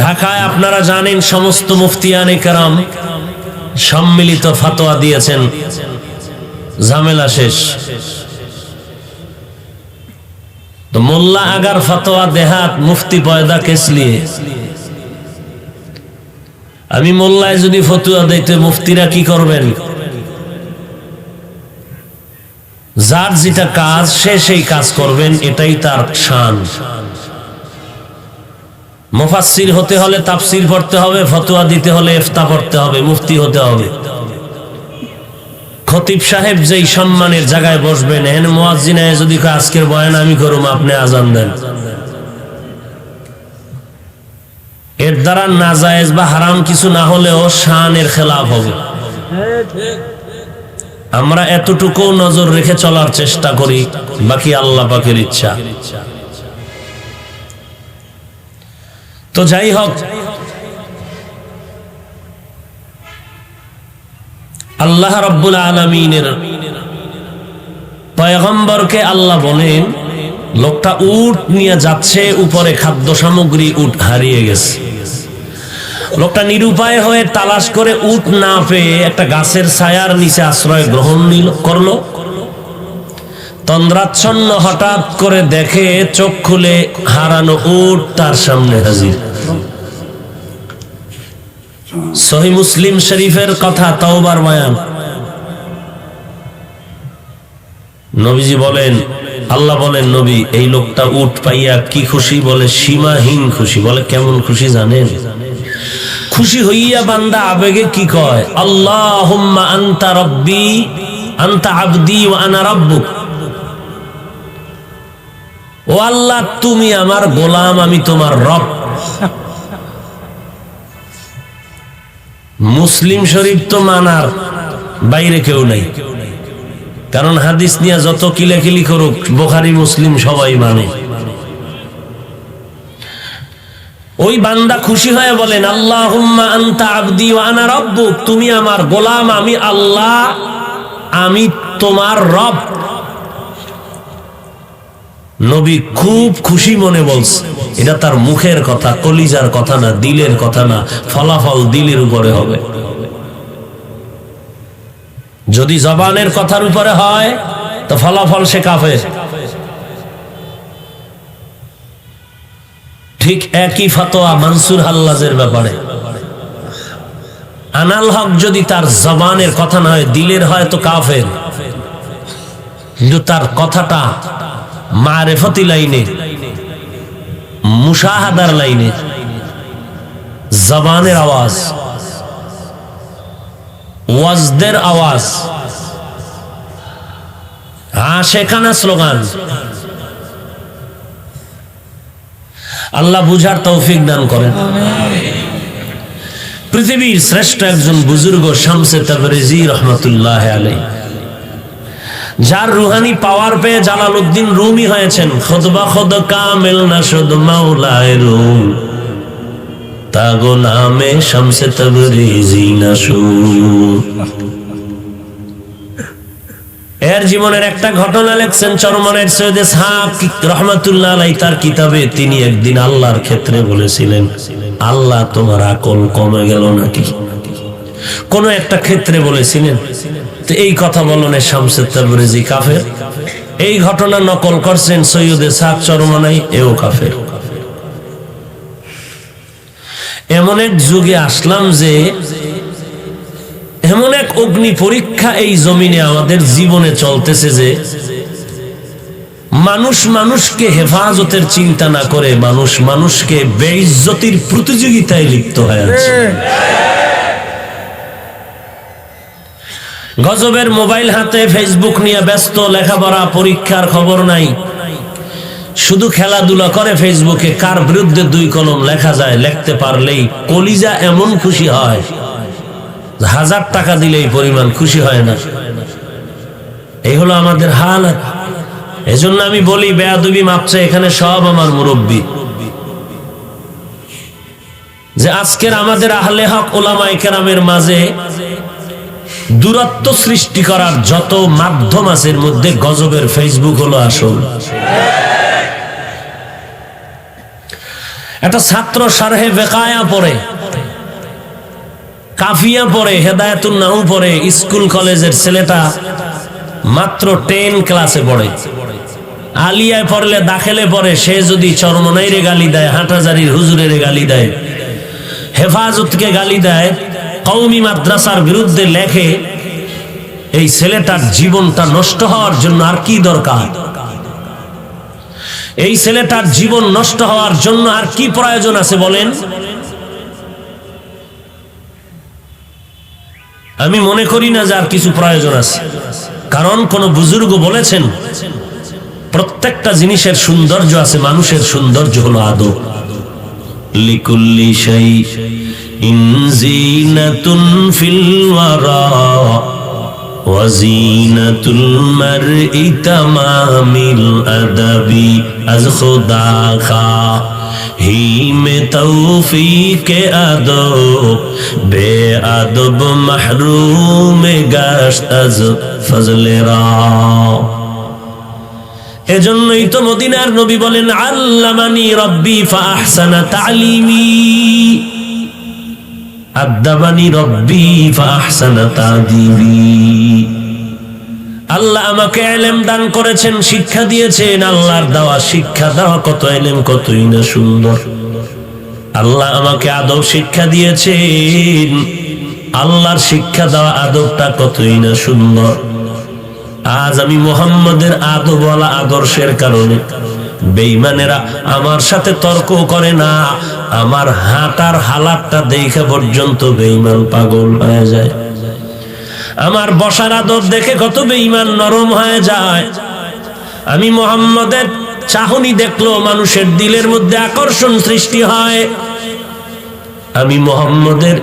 ঢাকায় আপনারা জানেন সমস্ত মুফতিয়ানে কেরাম সম্মিলিত ফতোয়া দিয়েছেন, ঝামেলা শেষ। তো মোল্লা আগার ফতোয়া দেহাত, মুফতি পয়দা কেস লিয়ে। আমি মোল্লায় যদি ফতোয়া দিতে, মুফতিরা কি করবেন? যার যেটা কাজ সে সেই কাজ করবেন, এটাই তার শান। মুফাসসির হতে হলে তাফসীর পড়তে হবে, ফতোয়া দিতে হলে ইফতা পড়তে হবে, মুফতি হতে হবে। খতিব সাহেব যেই সম্মানের জায়গায় বসবেন, এন মুয়াজ্জিনে যদি আজকের বয়ান আমি করুম, আপনি আজান দেন, এর দ্বারা নাজায়েজ বা হারাম কিছু না হলেও শানের খেলাফ হবে। আমরা এতটুকু নজর রেখে চলার চেষ্টা করি, বাকি আল্লাহ পাকের ইচ্ছা। তো যাই হোক, আল্লাহ রাব্বুল আলামিনের পয়গম্বরকে আল্লাহ বলেন, লোকটা উট নিয়ে যাচ্ছে, উপরে খাদ্য সামগ্রী, উট হারিয়ে গেছে। লোকটা নিরুপায় হয়ে তালাশ করে উট না পেয়ে একটা গাছের ছায়ার নিচে আশ্রয় গ্রহণ করলো। তন্দ্রাচ্ছন্ন হঠাৎ করে দেখে, চোখ খুলে হারানো উট তার সামনে হাজির। সহিহ মুসলিম শরীফের কথা, তাওবার বয়ান। নবীজি বলেন, আল্লাহ বলেন, নবী এই লোকটা উট পাইয়া কি খুশি? বলে সীমাহীন খুশি। বলে কেমন খুশি জানেন? খুশি হইয়া বান্দা আবেগে কি কয়? আল্লাহুম্মা আনতা রাব্বি আনতা আবদি ওয়া আনা রাব্বুক। ও আল্লাহ, তুমি আমার গোলাম, আমি তোমার রব। মুসলিম শরীফ তো মানার বাইরে কেউ নাই, কারণ হাদিস নিয়ে যত কিলাকিলি করুক, বুখারী মুসলিম সবাই মানে। ওই বান্দা খুশি হয়ে বলেন, আল্লাহুম্মা আনতা আবদি ওয়া আনা রাব্বুক, তুমি আমার গোলাম, আমি আল্লাহ, আমি তোমার রব। নবী খুব খুশি মনে বলছে। এটা তার মুখের কথা, কলিজার কথা না, দিলের কথা না। ফলাফল দিলের উপরে হবে। যদি জবানের কথার উপরে হয় তো ফলাফল সে কাফের। ঠিক একই ফতোয়া মানসুর হাল্লাজের ব্যাপারে। আনাল হক যদি তার জবানের কথা না হয়, দিলের হয়, তো কাফের। কিন্তু তার কথাটা মারেফতি লাইনে, মুশাহাদার লাইনে, জবানের আওয়াজ, ওয়াজদের আওয়াজ, আশেকানা স্লোগান। আল্লাহ বুঝার তৌফিক দান করেন। পৃথিবীর শ্রেষ্ঠ একজন বুজুর্গ শামসে তাবরিজি রহমতুল্লাহ আলাইহি, যার রুহানি পাওয়ার পেয়ে জালালউদ্দিন রুমি হয়েছেন। খুতবা খুদ কামিল না শুদ মাওলায়ে রুম, তাগো নামে শামসে তাবরিজি না শুদ। এর জীবনের একটা ঘটনা লেখছেন চরমনের সৈয়দ ইসহাক রহমাতুল্লাহ আলাইহি তার কিতাবে। তিনি একদিন আল্লাহর ক্ষেত্রে বলেছিলেন, আল্লাহ তোমার আকল কমে গেল নাকি? কোন একটা ক্ষেত্রে বলেছিলেন। তো এই কথা বলনে শামসে তাবরিজি কাফের। এই ঘটনা নকল করছেন সৈয়দ ইসহাক চরমনাই, এও কাফের। এমন এক যুগে আসলাম যে এমন এক অগ্নি পরীক্ষা এই জমিনে আমাদের জীবনে চলতেছে যে মানুষ মানুষকে হেফাজতের চিন্তা না করে মানুষ মানুষকে বেইজ্জতির প্রতিযোগিতায় লিপ্ত হয়ে আছে। গজবের মোবাইল হাতে, ফেসবুক নিয়ে ব্যস্ত, লেখাপড়া পরীক্ষার খবর নাই, শুধু খেলাধুলা করে ফেসবুকে। কার বিরুদ্ধে 2 কলম লেখা যায়, লিখতে পারলেই কলিজা এমন খুশি হয়, 1000 টাকা দিলেই পরিমাণ খুশি হয় না। এই হলো আমাদের হালত। এজন্য আমি বলি, বেয়াদবি মাপছে এখানে সব আমার মুরব্বী, যে আজকের আমাদের আহলে হক উলামায়ে কেরামের মাঝে দূরত্ব সৃষ্টি করার যত মাধ্যম আছে এর মধ্যে গজবের ফেসবুক হলো আসল। একটা ছাত্র শারহে বেকায়া পড়ে, কাফিয়া পড়ে, হেদায়েতুন নাহু পড়ে, স্কুল কলেজের ছেলেটা মাত্র 10 ক্লাসে পড়ে, আলিয়ায় পড়লে দাখিলে পড়ে, সে যদি চরমনাইরে গালি দেয়, হাটাজারির হুজুরের গালি দেয়, হেফাজতকে গালি দেয়, কওমি মাদ্রাসার বিরুদ্ধে লেখে, এই ছেলেটার জীবনটা নষ্ট হওয়ার জন্য আর কি দরকার? এই ছেলেটার জীবন নষ্ট হওয়ার জন্য আর কি প্রয়োজন আছে বলেন? আমি মনে করি না যে আর কিছু প্রয়োজন আছে। কারণ কোন বুজুর্গ বলেছেন, প্রত্যেকটা জিনিসের সৌন্দর্য আছে, মানুষের সৌন্দর্য হলো আদব। লিকুল্লি শাইইন জিনাতুন ফিল ওয়ারা ওয়া জিনাতুল মারই তামামিল আদাবি আজ খুদা খা হি মে তৌফিক আদব বে আদব মাহরুম গাশত আজ ফজলে রা। এজন্যই তো মদিনার নবী বলেন, আল্লামানি রব্বি ফাআহসানা তালিমি, আদাবানি রব্বি ফাআহসানা তাদিবি। আল্লাহ আমাকে ইলম দান করেছেন, শিক্ষা দিয়েছেন। আল্লাহর দেওয়া শিক্ষা দেওয়া কত ইলম, কতই না সুন্দর। আল্লাহ আমাকে আদব শিক্ষা দিয়েছেন, আল্লাহর শিক্ষা দেওয়া আদবটা কতই না সুন্দর। আজ আমি মুহাম্মদের আদবওয়ালা আদর্শের কারণে বেঈমানেরা আমার সাথে তর্ক করে না, আমার হাঁটার হালাতটা দেখে পর্যন্ত বেঈমান পাগল হয়ে যায়। আমার বসার আদব দেখে কত বেঈমান নরম হয়ে যায়। আমি মুহাম্মদের চাহনি দেখলো মানুষের দিলের মধ্যে আকর্ষণ সৃষ্টি হয়। আমি মুহাম্মদের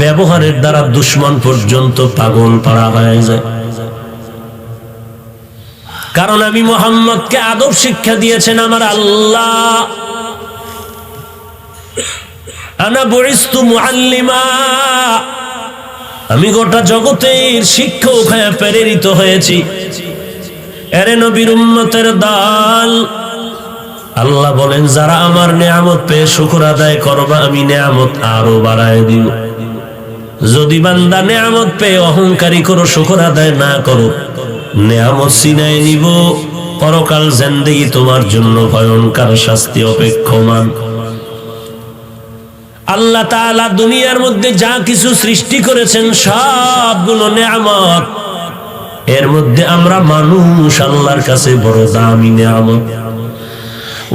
ব্যবহারের দ্বারা দুশমন পর্যন্ত পাগল পাড়া হয়ে যায়। কারণ আমি মুহাম্মদকে আদব শিক্ষা দিয়েছেন আমার আল্লাহ। আনা বুইস্তু মুআল্লিমা, আমি গোটা জগতের শিক্ষক হয়ে প্রেরিত হয়েছি। এরে নবীর উম্মতের দল, আল্লাহ বলেন যারা আমার নিয়ামত পেয়ে শুকর আদায় করবা, আমি নিয়ামত আরো বাড়ায় দিব। যদি বান্দা নিয়ামত পেয়ে অহংকারী করো, শুকর আদায় না করো, নিয়ামত ছিনায় নিব। পরকাল জিন্দেগি তোমার জন্য ভয়ঙ্কর শাস্তি অপেক্ষমান। আল্লাহ তাআলা দুনিয়ার মধ্যে যা কিছু সৃষ্টি করেছেন সবগুলো নিয়ামত। এর মধ্যে আমরা মানুষ আল্লাহর কাছে বড় দামি নিয়ামত।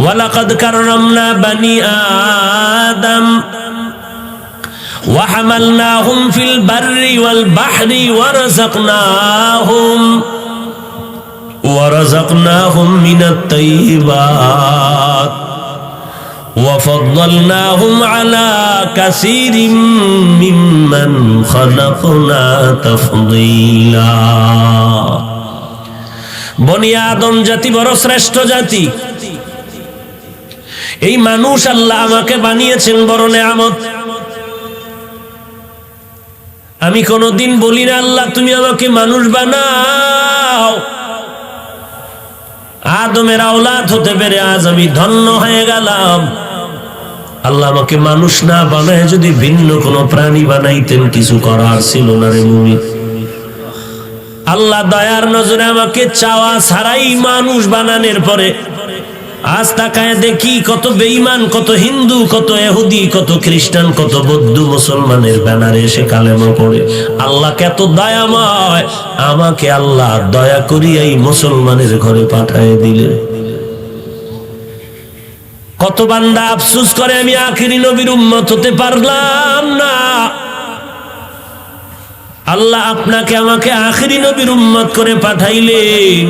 ওয়ালাকাদ কাররামনা বানি আদম ওয়া হামালনাহুম ফিল বাররি ওয়াল বাহরি ওয়ারাযাকনাহুম মিনাত তাইয়্যিবাত وفضلناهم على كثير ممن خلقنا تفضيلا। বনি আদম জাতি বড় শ্রেষ্ঠ জাতি। এই মানুষ আল্লাহ আমাকে বানিয়েছেন বড় নেয়ামত। আমি কোনদিন বলি না আল্লাহ তুমি আমাকে মানুষ বানাও। আদমের আওলাদ হতে পেরে আজ আমি ধন্য হয়ে গেলাম। আল্লাহ আমাকে মানুষ না বানায় যদি ভিন্ন কোনো প্রাণী বানাইতেন কিছু করার ছিল না রে মুমিন। আল্লাহ দয়ার নজরে আমাকে চাওয়া ছাড়াই মানুষ বানানোর পরে আজ তাকায় দেখি কত বেঈমান, কত হিন্দু, কত ইহুদি, কত খ্রিস্টান, কত বৌদ্ধ মুসলমানের ব্যানারে এসে কালেমা পড়ে। আল্লাহ কত দয়াময়, আমাকে আল্লাহ দয়া করিয়া এই মুসলমানের ঘরে পাঠায় দিলেন। কত বান্দা আফসোস করে আমি আখিরি নবীর উম্মত হতে পারলাম না। আল্লাহ আপনাকে আমাকে আখিরি নবীর উম্মত করে পাঠাইলেন।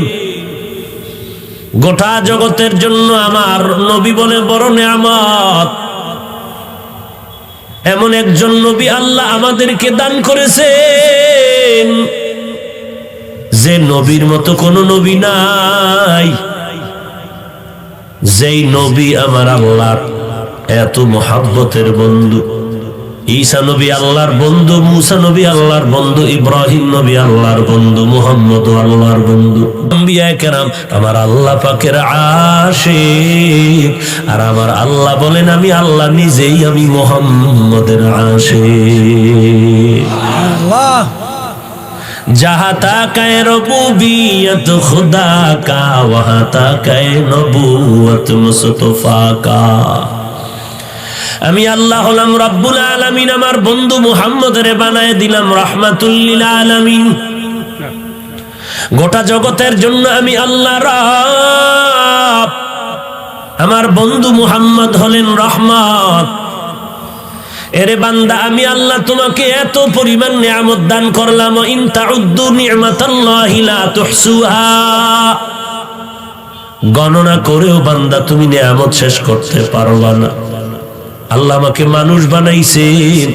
গোটা জগতের জন্য আমার নবী বলে বড় নেয়ামত। এমন একজন নবী আল্লাহ আমাদেরকে দান করেছেন যে নবীর মতো কোনো নবী নাই। যেই নবী আমার আল্লাহর এত মহাব্বতের বন্ধু। ঈসা নবী আল্লাহর বন্ধু, মুসা নবী আল্লাহর বন্ধু, ইব্রাহিম নবী আল্লাহর বন্ধু, মুহাম্মদ আল্লাহর বন্ধু। আম্বিয়া কেরাম আমার আল্লাহ পাকের আশিক। আর আমার আল্লাহ বলেন আমি আল্লাহ নিজেই আমি মুহাম্মদের আশিক। আল্লাহ जहाँ तक है रबूबियत खुदा का वहाँ तक है नबूवत मुस्तफा का। আমি আল্লাহ হলাম রব্বুল আলামিন। আমার বন্ধু মুহাম্মদের বানায় দিলাম রাহমাতুল লিল আলামিন। গোটা জগতের জন্য আমি আল্লাহ রব। আমার বন্ধু মুহাম্মদ হলেন রহমত। এরে বান্দা আমি আল্লাহ তোমাকে এত পরিমাণ নিয়ামত দান করলাম। ইন তাউদ্দু নি'মাতাল্লাহি লা তুহসুহা। গণনা করেও বান্দা তুমি নিয়ামত শেষ করতে পারবা না। আল্লাহ আমাকে মানুষ বানাইছেন,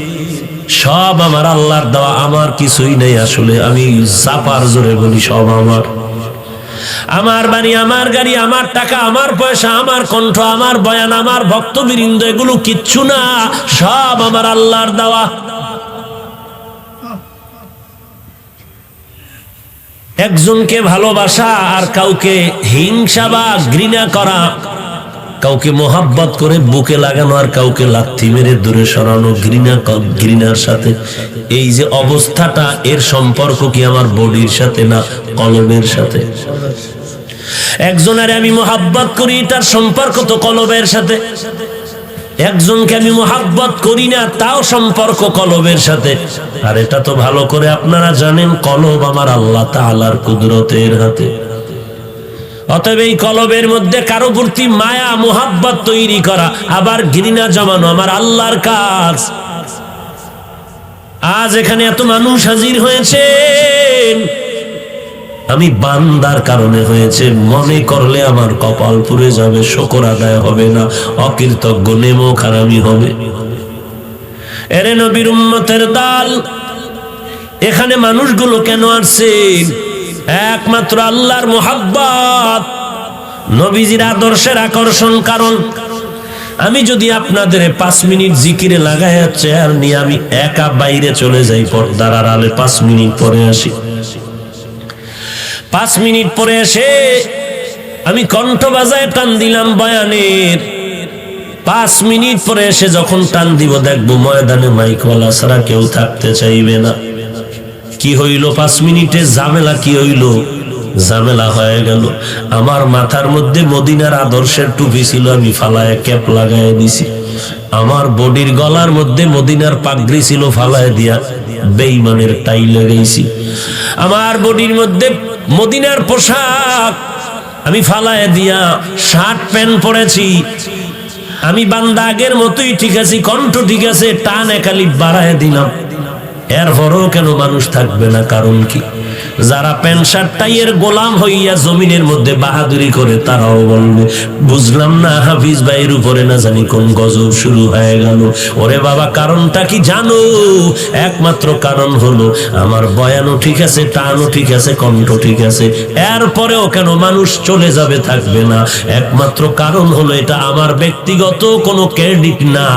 সব আমার আল্লাহর দেওয়া, আমার কিছুই নেই। আসলে আমি চাপার জোরে বলি সব আমার। আমার বাড়ি, আমার গাড়ি, আমার টাকা, আমার পয়সা, আমার কণ্ঠ, আমার বয়ান, আমার ভক্তবৃন্দ, এগুলো কিচ্ছু না, সব আমার আল্লাহর দেওয়া। একজনকে ভালোবাসা আর কাউকে হিংসা বা ঘৃণা করা, কাউকে মোহাব্বত করে বুকে লাগানো আর কাউকে লাথি মেরে দূরে সরানো, ঘৃণার সাথে এই যে অবস্থাটা, এর সম্পর্ক কি আমার বডির সাথে না কলবের সাথে? একজনের আমি মোহাব্বত করি, তার সম্পর্ক তো কলবের সাথে। একজনকে আমি মোহাব্বত করি না, তাও সম্পর্ক কলবের সাথে। আর এটা তো ভালো করে আপনারা জানেন, কলব আমার আল্লাহ তাআলার কুদরতের হাতে। অতএব এই কলবের মধ্যে কারো প্রতি মায়া মোহাব্বত তৈরি করা, আবার ঘৃণা জমানো আমার আল্লাহর কাজ। আজ এখানে এত মানুষ হাজির হয়েছেন, আমি বান্দার কারণে হয়েছে। মনে করলে আমার কপাল পুড়ে যাবে, শুকর আদায় হবে না, অকৃতজ্ঞ নেমক হারামি হবে। এরে নবীর উম্মতের দল, এখানে মানুষগুলো কেন আসছেন? একমাত্র আল্লাহর মোহাব্বত, নবীজির আদর্শের আকর্ষণ। কারণ আমি যদি আপনাদের 5 মিনিট জিকিরে লাগাই চেয়ার নিয়ে আমি একা বাইরে চলে যাই, পর্দার আড়ালে 5 মিনিট পরে আসি, 5 মিনিট পরে এসে আমি কণ্ঠ বাজায় টান দিলাম বয়ানের, 5 মিনিট পরে এসে যখন টান দিব দেখবো ময়দানে মাইকওয়ালা ছাড়া কেউ থাকতে চাইবে না। কি হইল 5 মিনিটে? ঝামেলা কি হইল? ঝামেলা হয়ে গেল। আমার মাথার মধ্যে মদিনার আদর্শের টুপি ছিল, আমি ফালায় ক্যাপ লাগায় দিছি। আমার বডির গলার মধ্যে মদিনার পাগড়ি ছিল, ফালায় দিয়া বেঈমানের টাই লাগাইছি। আমার বডির মধ্যে মদিনার পোশাক আমি ফালায় দিয়া শার্ট প্যান্ট পরেছি। আমি বান্দা আগের মতোই ঠিক আছে, কণ্ঠ ঠিক আছে, টান একালি বাড়ায় দিলাম। এরপরও কেন মানুষ থাকবে না? কারণ কি? যারা প্যান্ট শার্ট টাইয়ের গোলাম হইয়া জমিনের মধ্যে বাহাদুরি করে তারাও বলবে বুঝলাম না হাফিজ ভাইয়ের উপরে না জানি কোন গজব শুরু হয়ে গেল। ওরে বাবা, কারণটা কি জানো? একমাত্র কারণ হলো আমার বয়ানও ঠিক আছে, টানও ঠিক আছে, কণ্ঠ ঠিক আছে, এরপরেও কেন মানুষ চলে যাবে, থাকবে না? একমাত্র কারণ হলো এটা আমার ব্যক্তিগত কোনো ক্রেডিট না,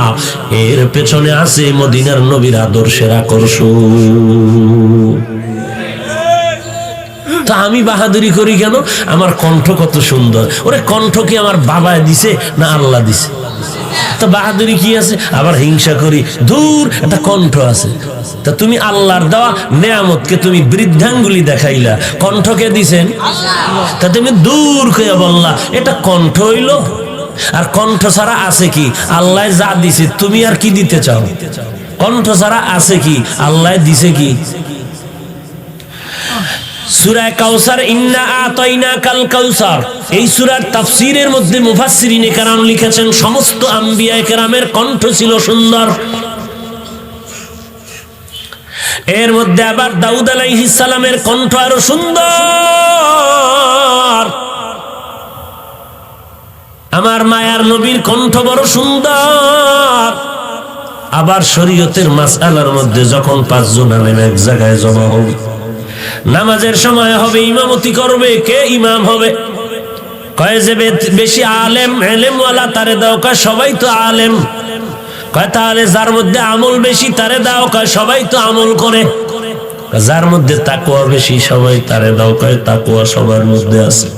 এর পেছনে আছে মদিনার নবীর আদর্শের আকর্ষণ। তা আমি বাহাদুরি করি কেন? আমার কণ্ঠ কত সুন্দর। ওরে কণ্ঠ কি আমার বাবায় দিছে না আল্লাহ দিছে? তা বাহাদুরি কি আছে? আবার হিংসা করি, দূর একটা কণ্ঠ আছে। তা তুমি আল্লাহর দেওয়া নেয়ামতকে তুমি বৃদ্ধাঙ্গুলি দেখাইলা, কণ্ঠকে দিছেন তা তুমি দূর করে বললা এটা কণ্ঠ হইল। আর কণ্ঠ ছাড়া আছে কি? আল্লাহ যা দিছে তুমি আর কি দিতে চাও? কণ্ঠ ছাড়া আছে কি? আল্লাহ দিছে কি? সূরা কাউসার, ইন্না আতাইনাকাল কাউসার, এই সূরার তাফসীরের মধ্যে মুফাসসিরিনে কেরাম লিখেছেন সমস্ত আম্বিয়া কেরামের কণ্ঠ ছিল সুন্দর। এর মধ্যে আবার দাউদ আলাইহিস সালামের কণ্ঠ আরো সুন্দর। আমার মায়ার নবীর কণ্ঠ বড় সুন্দর। আবার শরীয়তের মাসআলার মধ্যে যখন 5 জন আলেম এক জায়গায় জমা হবে, নামাজের সময় হবে, ইমামতি করবে, কে ইমাম হবে? কয় যে বেশি আলেম এলেমওয়ালা তারে দাও। কয় সবাই তো আলেম। কয় তাহলে যার মধ্যে আমল বেশি তারে দাও। কয় সবাই তো আমল করে। যার মধ্যে তাকওয়া বেশি সবাই তারে দাও। কয় তাকওয়া সবার মধ্যে আছে।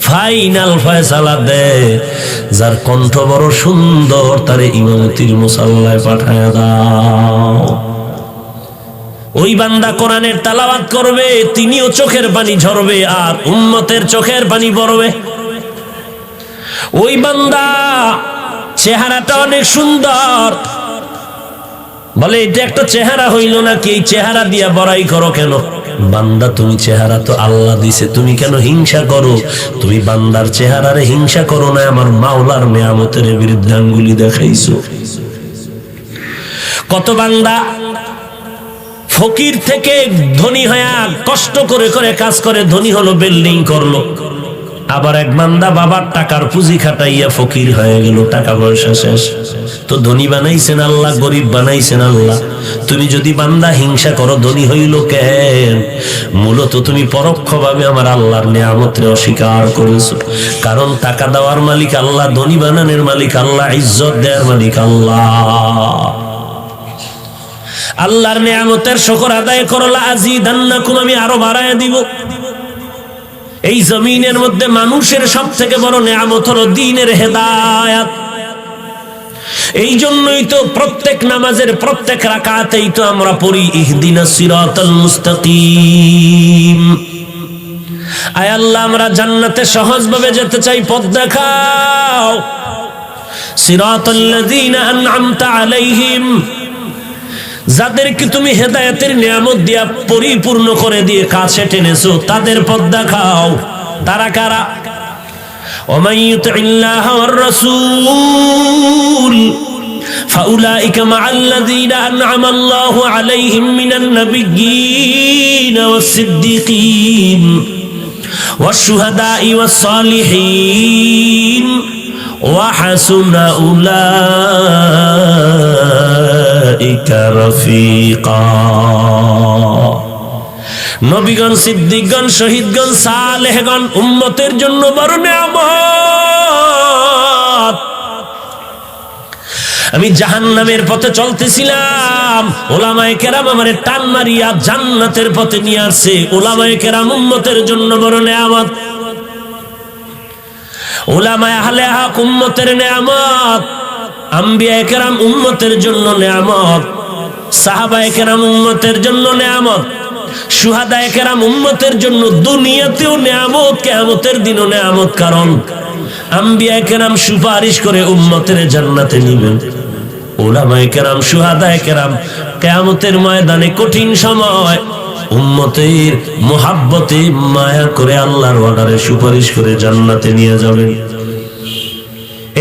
ফাইনাল ফয়সালা দে, যার কণ্ঠ বড় সুন্দর তারে ইমামতির মুসাল্লায় পাঠায় দাও। ওই বান্দা কোরআনের তেলাওয়াত করবে, তিনিও চোখের পানি ঝরবে আর উম্মতের চোখের পানি পড়বে। ওই বান্দা চেহারাটা অনেক সুন্দর, বলে এটা একটা চেহারা হইল নাকি? এই চেহারা দিয়া বড়াই করো কেন? বান্দা তুমি চেহারা তো আল্লাহ দিছে, তুমি কেন হিংসা করো? তুমি বান্দার চেহারারে হিংসা করো না, আমার মাওলার নেয়ামতের বিরুদ্ধে আঙ্গুলি দেখাইছো। কত বান্দা ফকির থেকে ধনী হয়ে কষ্ট করে করে কাজ করে ধনী হলো, বিল্ডিং করলো। আবার এক বান্দা বাবার টাকার পুঁজি খাটাইয়া ফকির হয়ে গেল, টাকা পয়সা শেষ। তো ধনী বানাইছেন আল্লাহ, গরিব বানাইছেন আল্লাহ। তুমি যদি বান্দা হিংসা করো, ধনী হইল কেন? মূলত তুমি পরোক্ষভাবে আমার আল্লাহর নেয়ামতরে অস্বীকার করেছো। কারণ টাকা দেওয়ার মালিক আল্লাহ, ধনী বানানোর মালিক আল্লাহ, ইজ্জত দেওয়ার মালিক আল্লাহ। আল্লাহর নেয়ামতের শুকর আদায় করো, লাযিদান্নাকুম, আমি আরো বাড়ায় দিব। এই জমিনের মধ্যে মানুষের সবথেকে বড় নেয়ামত হলো দ্বীনের হেদায়েত। এই জন্যই তো প্রত্যেক নামাজের প্রত্যেক রাকাতেই তো আমরা পড়ি ইহদিনাস সিরাতাল মুস্তাকিম। আয় আল্লাহ, আমরা জান্নাতে সহজভাবে যেতে চাই, পথ দেখাও। সিরাতাল্লাযীনা আন'আমতা আলাইহিম, যাদেরকে তুমি হেদায়েতের নিয়ামত দিয়া পরিপূর্ণ করে দিয়ে কাছে টেনেছো, তাদের পথ দেখাও। তারা কারা? ওয়ামান ইউতিল্লাহা ওয়ার রাসূল ফাউলাইকা মাআল্লাযীনা আন'আমা আল্লাহু আলাইহিম মিনান নাবিয়্যিনা ওয়াস-সিদ্দীকীন ওয়াশ-শুহাদা'i ওয়াস-সালিহিন ওয়া হাসুনা উলাইকা রাফিকা। নবীগণ, সিদ্দিকগণ, শহীদগণ, সালেহগণ উম্মতের জন্য বড় নিয়ামত। আমি জাহান্নামের পথে চলতেছিলাম, ওলামায়ে কেরাম আমারে টান মারিয়া জান্নাতের পথে নিয়ে আসছে। ওলামায়ে কেরাম উম্মতের জন্য বড় নিয়ামত। উলামায়ে আহলে হক উম্মতের নিয়ামত, আম্বিয়ায়ে কেরাম উম্মতের জন্য নিয়ামত, সাহাবায়ে কেরাম উম্মতের জন্য নিয়ামত, শুহাদায়ে কেরাম উম্মতের জন্য দুনিয়াতেও নিয়ামত, কিয়ামতের দিনও নিয়ামত। কারণ আম্বিয়ায়ে কেরাম সুপারিশ করে উম্মতের জান্নাতে নিবেন। উলামায়ে কেরাম, শুহাদায়ে কেরাম কিয়ামতের ময়দানে কঠিন সময় উম্মতের মুহাব্বতে মায়া করে আল্লাহর অর্ডারে সুপারিশ করে জান্নাতে নিয়ে যাবেন।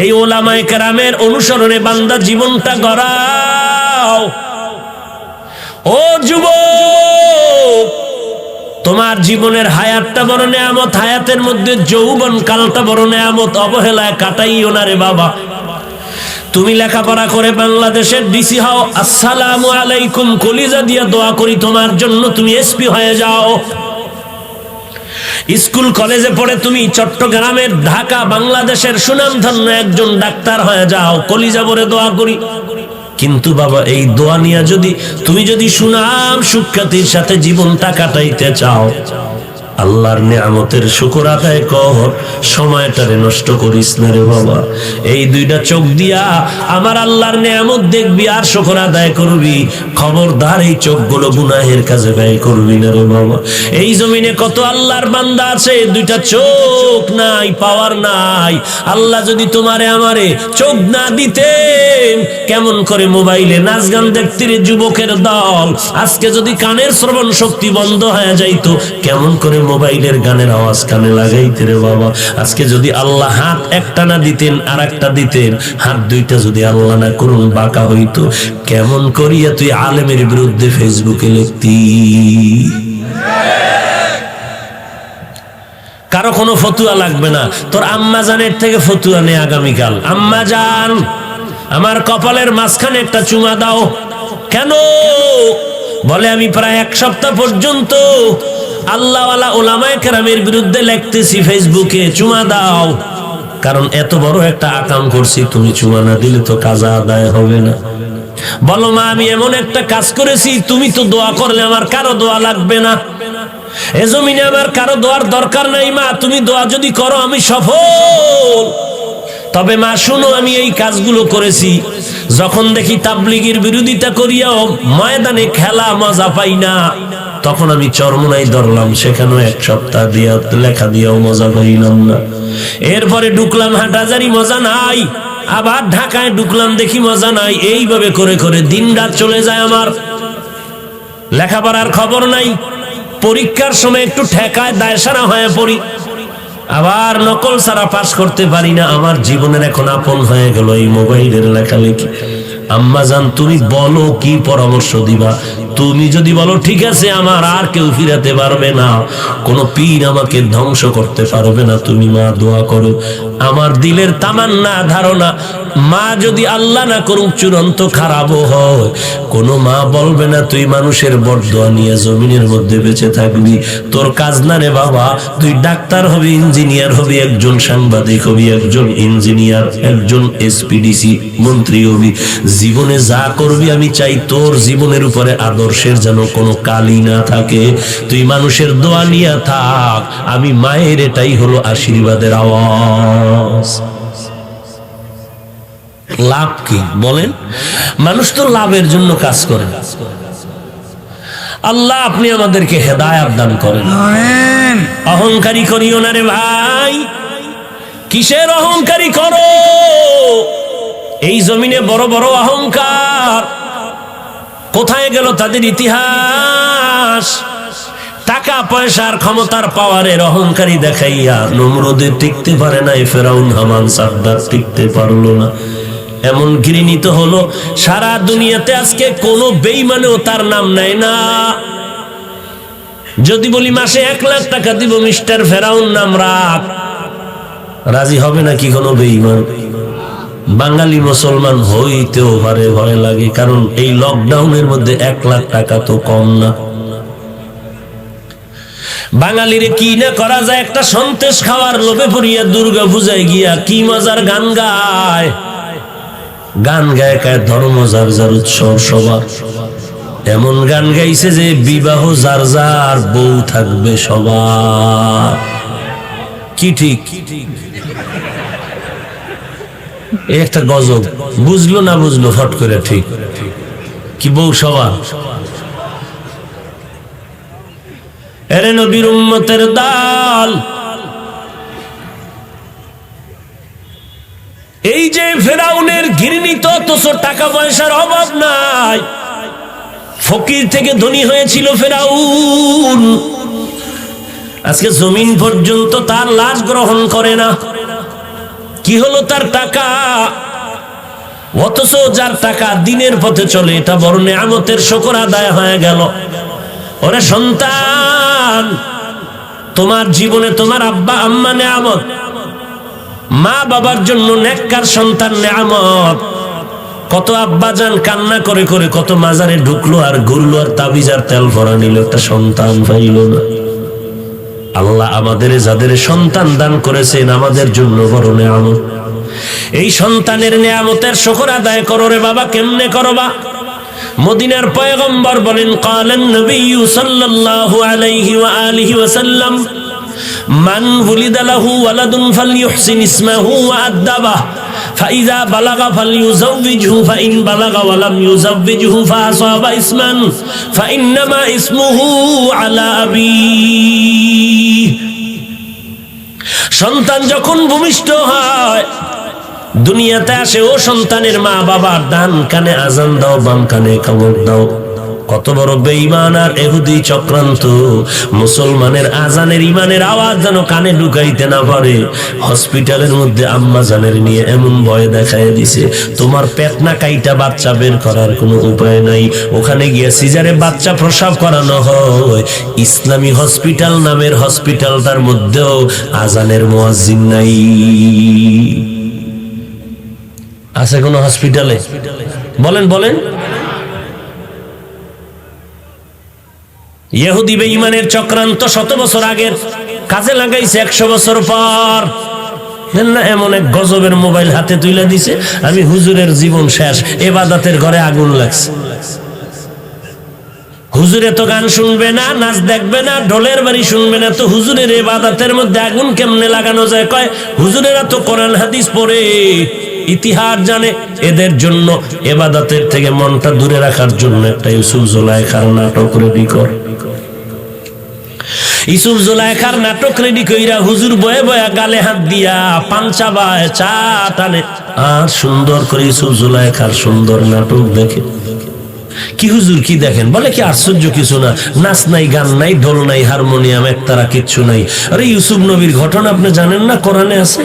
এই উলামায়ে কেরামের অনুসরণে বান্দা জীবনটা গড়াও। ও যুবক, তোমার জীবনের হায়াতটা বড় নেয়ামত, হায়াতের মধ্যে যৌবন কালটা বড় নেয়ামত, অবহেলায় কাটাইও না রে বাবা। তুমি লেখাপড়া করে বাংলাদেশের ডিসি হও, আসসালামু আলাইকুম কলিজা দিয়া দোয়া করি তোমার জন্য তুমি এসপি হয়ে যাও। স্কুল কলেজে পড়ে তুমি চট্টগ্রামের, ঢাকা, বাংলাদেশের সুনামধন্য একজন ডাক্তার হয়ে যাও, কলিজা ভরে দোয়া করি। কিন্তু বাবা এই দোয়া নিয়ে তুমি যদি সুনাম সুখ্যাতির সাথে জীবনটা কাটাইতে চাও, আল্লাহর নিয়ামতের শুকর আদায় কর, সময়টারে নষ্ট করিস না রে বাবা। এই দুইটা চোখ দিয়া আমার আল্লাহর নিয়ামত দেখবি আর শুকর আদায় করবি, খবরদার এই চোখগুলো গুনাহের কাজে ব্যয় করবি না রে বাবা। এই জমিনে কত আল্লাহর বান্দা আছে, দুইটা চোখ নাই, পাওয়ার নাই। আল্লাহ যদি তোমারে আমারে চোখ না দিতেন, কেমন করে মোবাইলে নাচ গান দেখতে রে যুবকের দল। আজকে যদি কানের শ্রবণ শক্তি বন্ধ হয়ে যাইতো, কেমন করে মোবাইলের গানের আওয়াজ কানে লাগাইতে রে বাবা। আজকে যদি আল্লাহ হাত একটা না দিতেন আর একটা দিতেন, হাত দুইটা যদি আল্লাহ না করুন বাঁকা হইতো, কেমন করিয়া তুই আলেমের বিরুদ্ধে ফেসবুকে লিখতি। কারো কোনো ফতুয়া লাগবে না, তোর আম্মা জানের থেকে ফতুয়া নে আগামীকাল। আম্মা জান, আমার কপালের মাঝখানে একটা চুমা দাও। কেন? বলে আমি প্রায় এক সপ্তাহ পর্যন্ত আল্লাহওয়ালা ওলামায়ে কেরামের বিরুদ্ধে লিখতেছি ফেসবুকে, চুমা দাও। কারণ এত বড় একটা আকাম করছি, তুমি চুমা না দিলে তো কাজা আদায় হবে না। বলো মা, আমি এমন একটা কাজ করেছি, তুমি তো দোয়া করলে আমার কারো দোয়া লাগবে না, এ জমিনে আমার কারো দোয়ার দরকার নাই মা, তুমি দোয়া যদি করো আমি সফল। তবে মা শুনো, আমি এই কাজগুলো করেছি যখন দেখি তাবলীগের বিরোধিতা করিয়াও ময়দানে খেলা মজা পাই না, তখন আমি চরমোনাই ধরলাম, সেখানেও এক সপ্তাহ দিয়া লেখা দিয়েও মজা পাইলাম না। এরপরে ঢুকলাম হাটহাজারী, মজা নাই। আবার ঢাকায় ঢুকলাম, দেখি মজা নাই। এইভাবে করে করে দিন রাত চলে যায় আমার, লেখাপড়ার খবর নাই। পরীক্ষার সময় একটু ঠেকায় দায়সারা হয়ে পড়ি, আবার নকল ছাড়া পাস করতে পারি না। আমার জীবনের এখন আপন হয়ে গেল এই মোবাইলের লেখালেখি। আম্মা জান, তুমি বলো কি পরামর্শ দিবা? তুমি যদি বলো ঠিক আছে, আমার আর কেউ ফিরাতে পারবে না, কোনো পীর আমাকে ধ্বংস করতে পারবে না, তুমি মা দোয়া করো। আমার দিলের তামান্না, ধারণা, মা যদি আল্লাহ না করুক চূড়ান্ত খারাপও হয়, কোনো মা বলবে না তুই মানুষের বরদোয়া নিয়ে জমিনের মধ্যে বেঁচে থাকবি। তোর কাজ না রে বাবা, তুই ডাক্তার হবি, ইঞ্জিনিয়ার হবি, একজন সাংবাদিক হবি, একজন ইঞ্জিনিয়ার, একজন এসপিডিসি মন্ত্রী হবি। জীবনে যা করবি আমি চাই তোর জীবনের উপরে আদর্শের যেন কোনো কালি না থাকে। তুই মানুষের দোয়া নিয়ে থাক, আমি মায়ের এটাই হলো আশীর্বাদের আওয়াজ। লাভ কি বলেন? মানুষ তো লাভের জন্য কাজ করে। আল্লাহ আপনি আমাদেরকে হেদায়েত দান করেন। আমিন। অহংকারী করিও না রে ভাই। কিসের অহংকারী করো? এই জমিনে বড় বড় অহংকার, কোথায় গেল তাদের ইতিহাস? টাকা পয়সার ক্ষমতার পাওয়ারের অহংকারী দেখাইয়া নমরুদে টিকতে পারে নাই, ফেরাউন হামান সাদ্দাত টিকতে পারলো না। এমন ঘৃণিত হলো সারা দুনিয়াতে আজকে কোনো বেঈমানেও তার নাম নেয় না। যদি বলি মাসে 1 লাখ টাকা দিব মিস্টার ফেরাউন নাম রাখ, রাজি হবে নাকি কোনো বেঈমান? বাঙালি মুসলমান হইতেও পারে, ভয় লাগে, কারণ এই লকডাউনের মধ্যে 1 লাখ টাকা তো কম না। বাঙালিরে কি না করা যায়, একটা সন্তেষ খাওয়ার লোভে পড়িয়া দুর্গা পূজায় গিয়া কি মজার গান গায়। গান গায় কায় ধর্ম যার যার, উৎসব সবার। এমন গান গাইছে যে বিবাহ যার যার, বউ থাকবে সবার। কি ঠিক? একটা গজব, বুঝলো না বুঝলো ফট করে ঠিক কি বউ সবার। এরে নবীর উম্মতের দল, এই যে ফেরাউনের ঘৃণিত, অথচ টাকা পয়সার অভাব নাই, ফকির থেকে ধনী হয়েছিল ফেরাউন। আজকে জমিন পর্যন্ত তার লাশ গ্রহণ করে না। কি হলো তার টাকা? অথচ যার টাকা দিনের পথে চলে, এটা বড় নেয়ামতের শুকর আদায় হয়ে গেল। ওরে সন্তান, তোমার জীবনে তোমার আব্বা আম্মা নেয়ামত, মা বাবার জন্য নেককার সন্তান নেয়ামত। কত আব্বা জান কান্না করে করে কত মাজারে ঢুকলো আর ঘুরলো আর তাবিজ আর তেল ভরা নিল, একটা সন্তান পাইল না। আল্লাহ আমাদের যাদের সন্তান দান করেছেন আমাদের জন্য বড় নেয়ামত। এই সন্তানের নেয়ামতের শুকর আদায় করো রে বাবা। কেমনে করবা? মদিনার পয়গম্বর বলেন, ক্বালান নবী সাল্লাল্লাহু আলাইহি ওয়া আলিহি ওয়াসাল্লাম, মান ওয়ালিদা লাহু ওয়ালাদুন ফালইউহসিন ইসমাহু ওয়া আদাবাহ ফাইযা বালাগা ফালইউযাওবিজহু ফাইন বালাগা ওয়া লাম ইউযাওবিজহু ফাআসাবা ইসমান ফাইন্নামা ইসমুহু আলা আবিহি। সন্তান যখন ভূমিষ্ঠ হয়, দুনিয়াতে আসে, ও সন্তানের মা বাবার ডান কানে আজান দাও, বাম কানে কামড় দাও। কত বড় বেঈমান আর ইহুদি চক্রান্ত! মুসলমানের আজানের ইমানের আওয়াজ যেন কানে ঢুকাইতে না পারে। হসপিটালের মধ্যে আম্মা জানের নিয়ে এমন ভয় দেখায় দিছে, তোমার পেট না কাইটা বাচ্চা বের করার কোনো উপায় নাই। ওখানে গিয়ে সিজারে বাচ্চা প্রসব করানো হয়। ইসলামী হসপিটাল নামের হসপিটালটার মধ্যেও আজানের মুয়াজ্জিন নাই। আছে কোন হসপিটালে? বলেন বলেন। ইহুদি বেঈমানের চক্রান্ত 100 বছর আগের কাজে লাগাইছে 100 বছর পর। এমন এক গজবের মোবাইল হাতে তুলে দিছে, আমি হুজুরের জীবন শেষ, এবাদতের ঘরে আগুন লাগছে। হুজুরে তো গান শুনবে না, নাচ দেখবে না, ঢোলের বাড়ি শুনবে না, তো হুজুরের ইবাদতের মধ্যে আগুন কেমনে লাগানো যায়? কয় হুজুরেরা তো কোরআন হাদিস পড়ে, ইতিহাস জানে। এদের জন্য ইবাদতের থেকে মনটা দূরে রাখার জন্য একটা ইউসুফ জুলাইখার নাটক রেডি কর। ইউসুফ জুলাইখার নাটক রেডি কইরা হুজুর বয়ে বয়ে গালে হাত দিয়া পাঞ্চা বায় চা টানে আর সুন্দর করে ইউসুফ জুলাইখার সুন্দর নাটক দেখে। কি হুজুর কি দেখেন? বলে কি আশ্চর্য কিছু না, নাচ নাই, গান নাই, ঢোল নাই, হারমোনিয়াম একতারা কিচ্ছু নাই। আরে ইউসুফ নবীর ঘটনা আপনি জানেন না? কোরআনে আছে।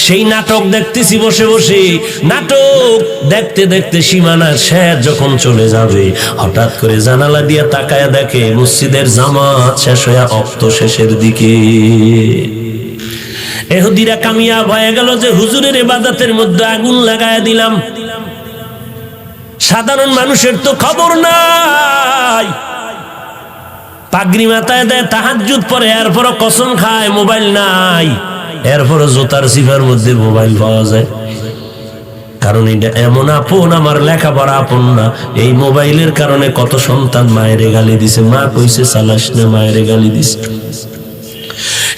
সেই নাটক দেখতেছি বসে বসে। নাটক দেখতে দেখতে সীমানার শেষ যখন চলে যাবে, হঠাৎ করে জানালা দিয়ে তাকায় দেখে মসজিদের জামাত শেষ হয়ে অক্ত শেষের দিকে। ইহুদিরা কামিয়াব হয়ে গেল যে হুজুরের ইবাদতের মধ্যে আগুন লাগায়া দিলাম। সাধারণ মানুষের তো খবর নাই। পাগড়ি মাথায় দেয়, তাহাজ্জুদ পড়ে, এরপরও কসম খায় মোবাইল নাই, এরপরও জোতার সিফার মধ্যে মোবাইল পাওয়া যায়। কারণ এটা এমন আপন, আমার লেখাপড়া আপন না। এই মোবাইলের কারণে কত সন্তান মায়েরে গালি দিছে, মা কইছে চালাস না, মায়েরে গালি দিছে।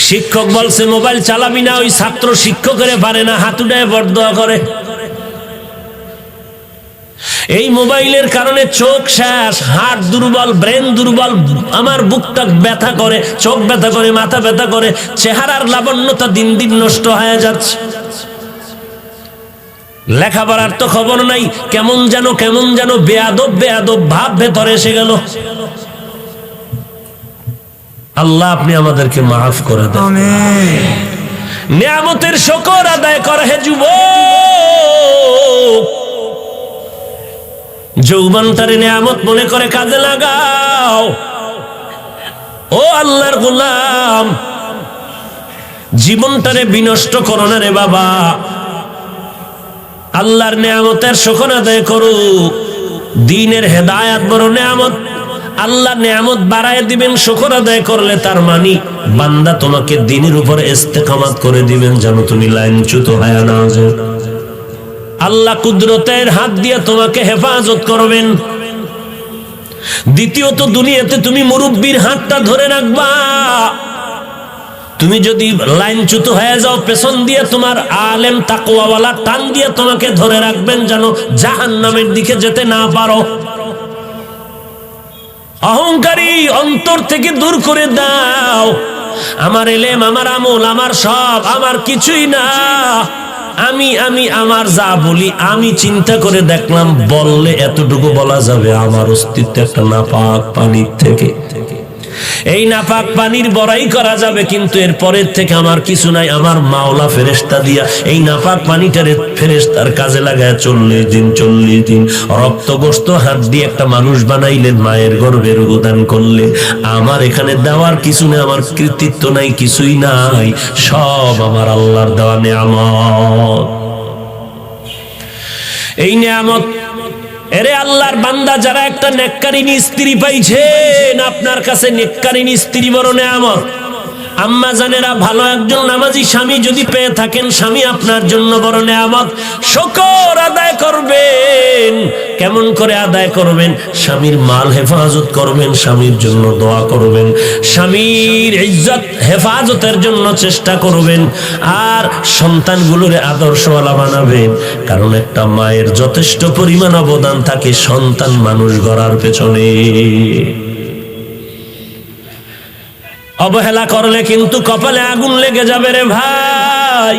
শিক্ষক বলছে মোবাইল চালাবি না, ওই ছাত্র শিক্ষকের পারে না, হাত উঠায় বরদোয়া করে। এই মোবাইলের কারণে চোখ শেষ, হার্ট দুর্বল, ব্রেন দুর্বল, আমার বুকটা ব্যথা করে, চোখ ব্যথা করে, মাথা ব্যথা করে, চেহারার লাবণ্যতা দিন দিন নষ্ট হয়ে যাচ্ছে। লেখাপড়ার তো খবর নাই, কেমন যেন বেয়াদব বেয়াদব ভাব ভেতরে এসে গেল। আল্লাহ আপনি আমাদেরকে মাফ করে দেন। আমিন। নিয়ামতের শুকর আদায় কর হে যুবক। যৌবনটারে নিয়ামত মনে করে কাজে লাগাও। ও আল্লাহর গোলাম, জীবনটারে বিনষ্ট করো না রে বাবা। আল্লাহর নিয়ামতের শুকর আদায় করো। দ্বীনের হেদায়েত বড় নিয়ামত। আল্লাহ নিয়ামত বাড়ায় দিবেন শুকর আদায় করলে, তার মানে বান্দা তোমাকে দ্বীনের উপরে ইস্তেকামাত করে দিবেন, যেন তুমি লাইনচ্যুত হয়ে না যাও। আল্লাহ কুদরতের হাত দিয়ে তোমাকে হেফাজত করবেন। দ্বিতীয়ত, দুনিয়াতে তুমি মুরব্বীর হাতটা ধরে রাখবা। তুমি যদি লাইনচ্যুত হয়ে যাও, পেছন দিয়ে তোমার আলেম তাকওয়াওয়ালা টান দিয়ে তোমাকে ধরে রাখবেন, যেন জাহান্নামের দিকে যেতে না পারো। অহংকারী অন্তর থেকে দূর করে দাও। আমার এলেম, আমার আমল, আমার সব, আমার কিছুই না। আমি আমার যা বলি, আমি চিন্তা করে দেখলাম, বললে এতটুকু বলা যাবে, আমার অস্তিত্ব একটা নাপাক পানির থেকে। এই নাপাক পানির বড়াই করা যাবে, কিন্তু এর পরের থেকে আমার কিছু নাই। আমার মাওলা ফেরেশতা দিয়া এই নাপাক পানিটারে ফেরেশতার কাজে লাগায় 40 দিন রক্ত গোশত হাত দিয়ে একটা মানুষ বানাইলেন, মায়ের গর্ভে রূপদান করলেন। আমার এখানে দেওয়ার কিছু নেই, আমার কৃতিত্ব নাই, কিছুই নাই, সব আমার আল্লাহর দেওয়া নেয়ামত। এই নেয়ামত এরে আল্লাহর বান্দা, যারা একটা নেককারিনী স্ত্রী পাইছেন, আপনার কাছে নেককারিনী স্ত্রী বড় নেয়ামত। আম্মা জানেরা, ভালো একজন নামাজি স্বামী যদি পেয়ে থাকেন, স্বামী আপনার জন্য বড় নেয়ামত। শুকর আদায় করবেন। কেমন করে আদায় করবেন? স্বামীর মাল হেফাজত করবেন, স্বামীর জন্য দোয়া করবেন, স্বামীর ইজ্জত হেফাজতের জন্য চেষ্টা করবেন, আর সন্তানগুলোরে আদর্শওয়ালা বানাবেন। কারণ একটা মায়ের যথেষ্ট পরিমাণ অবদান থাকে সন্তান মানুষ গড়ার পেছনে। অবহেলা করলে কিন্তু কপালে আগুন লেগে যাবে রে ভাই।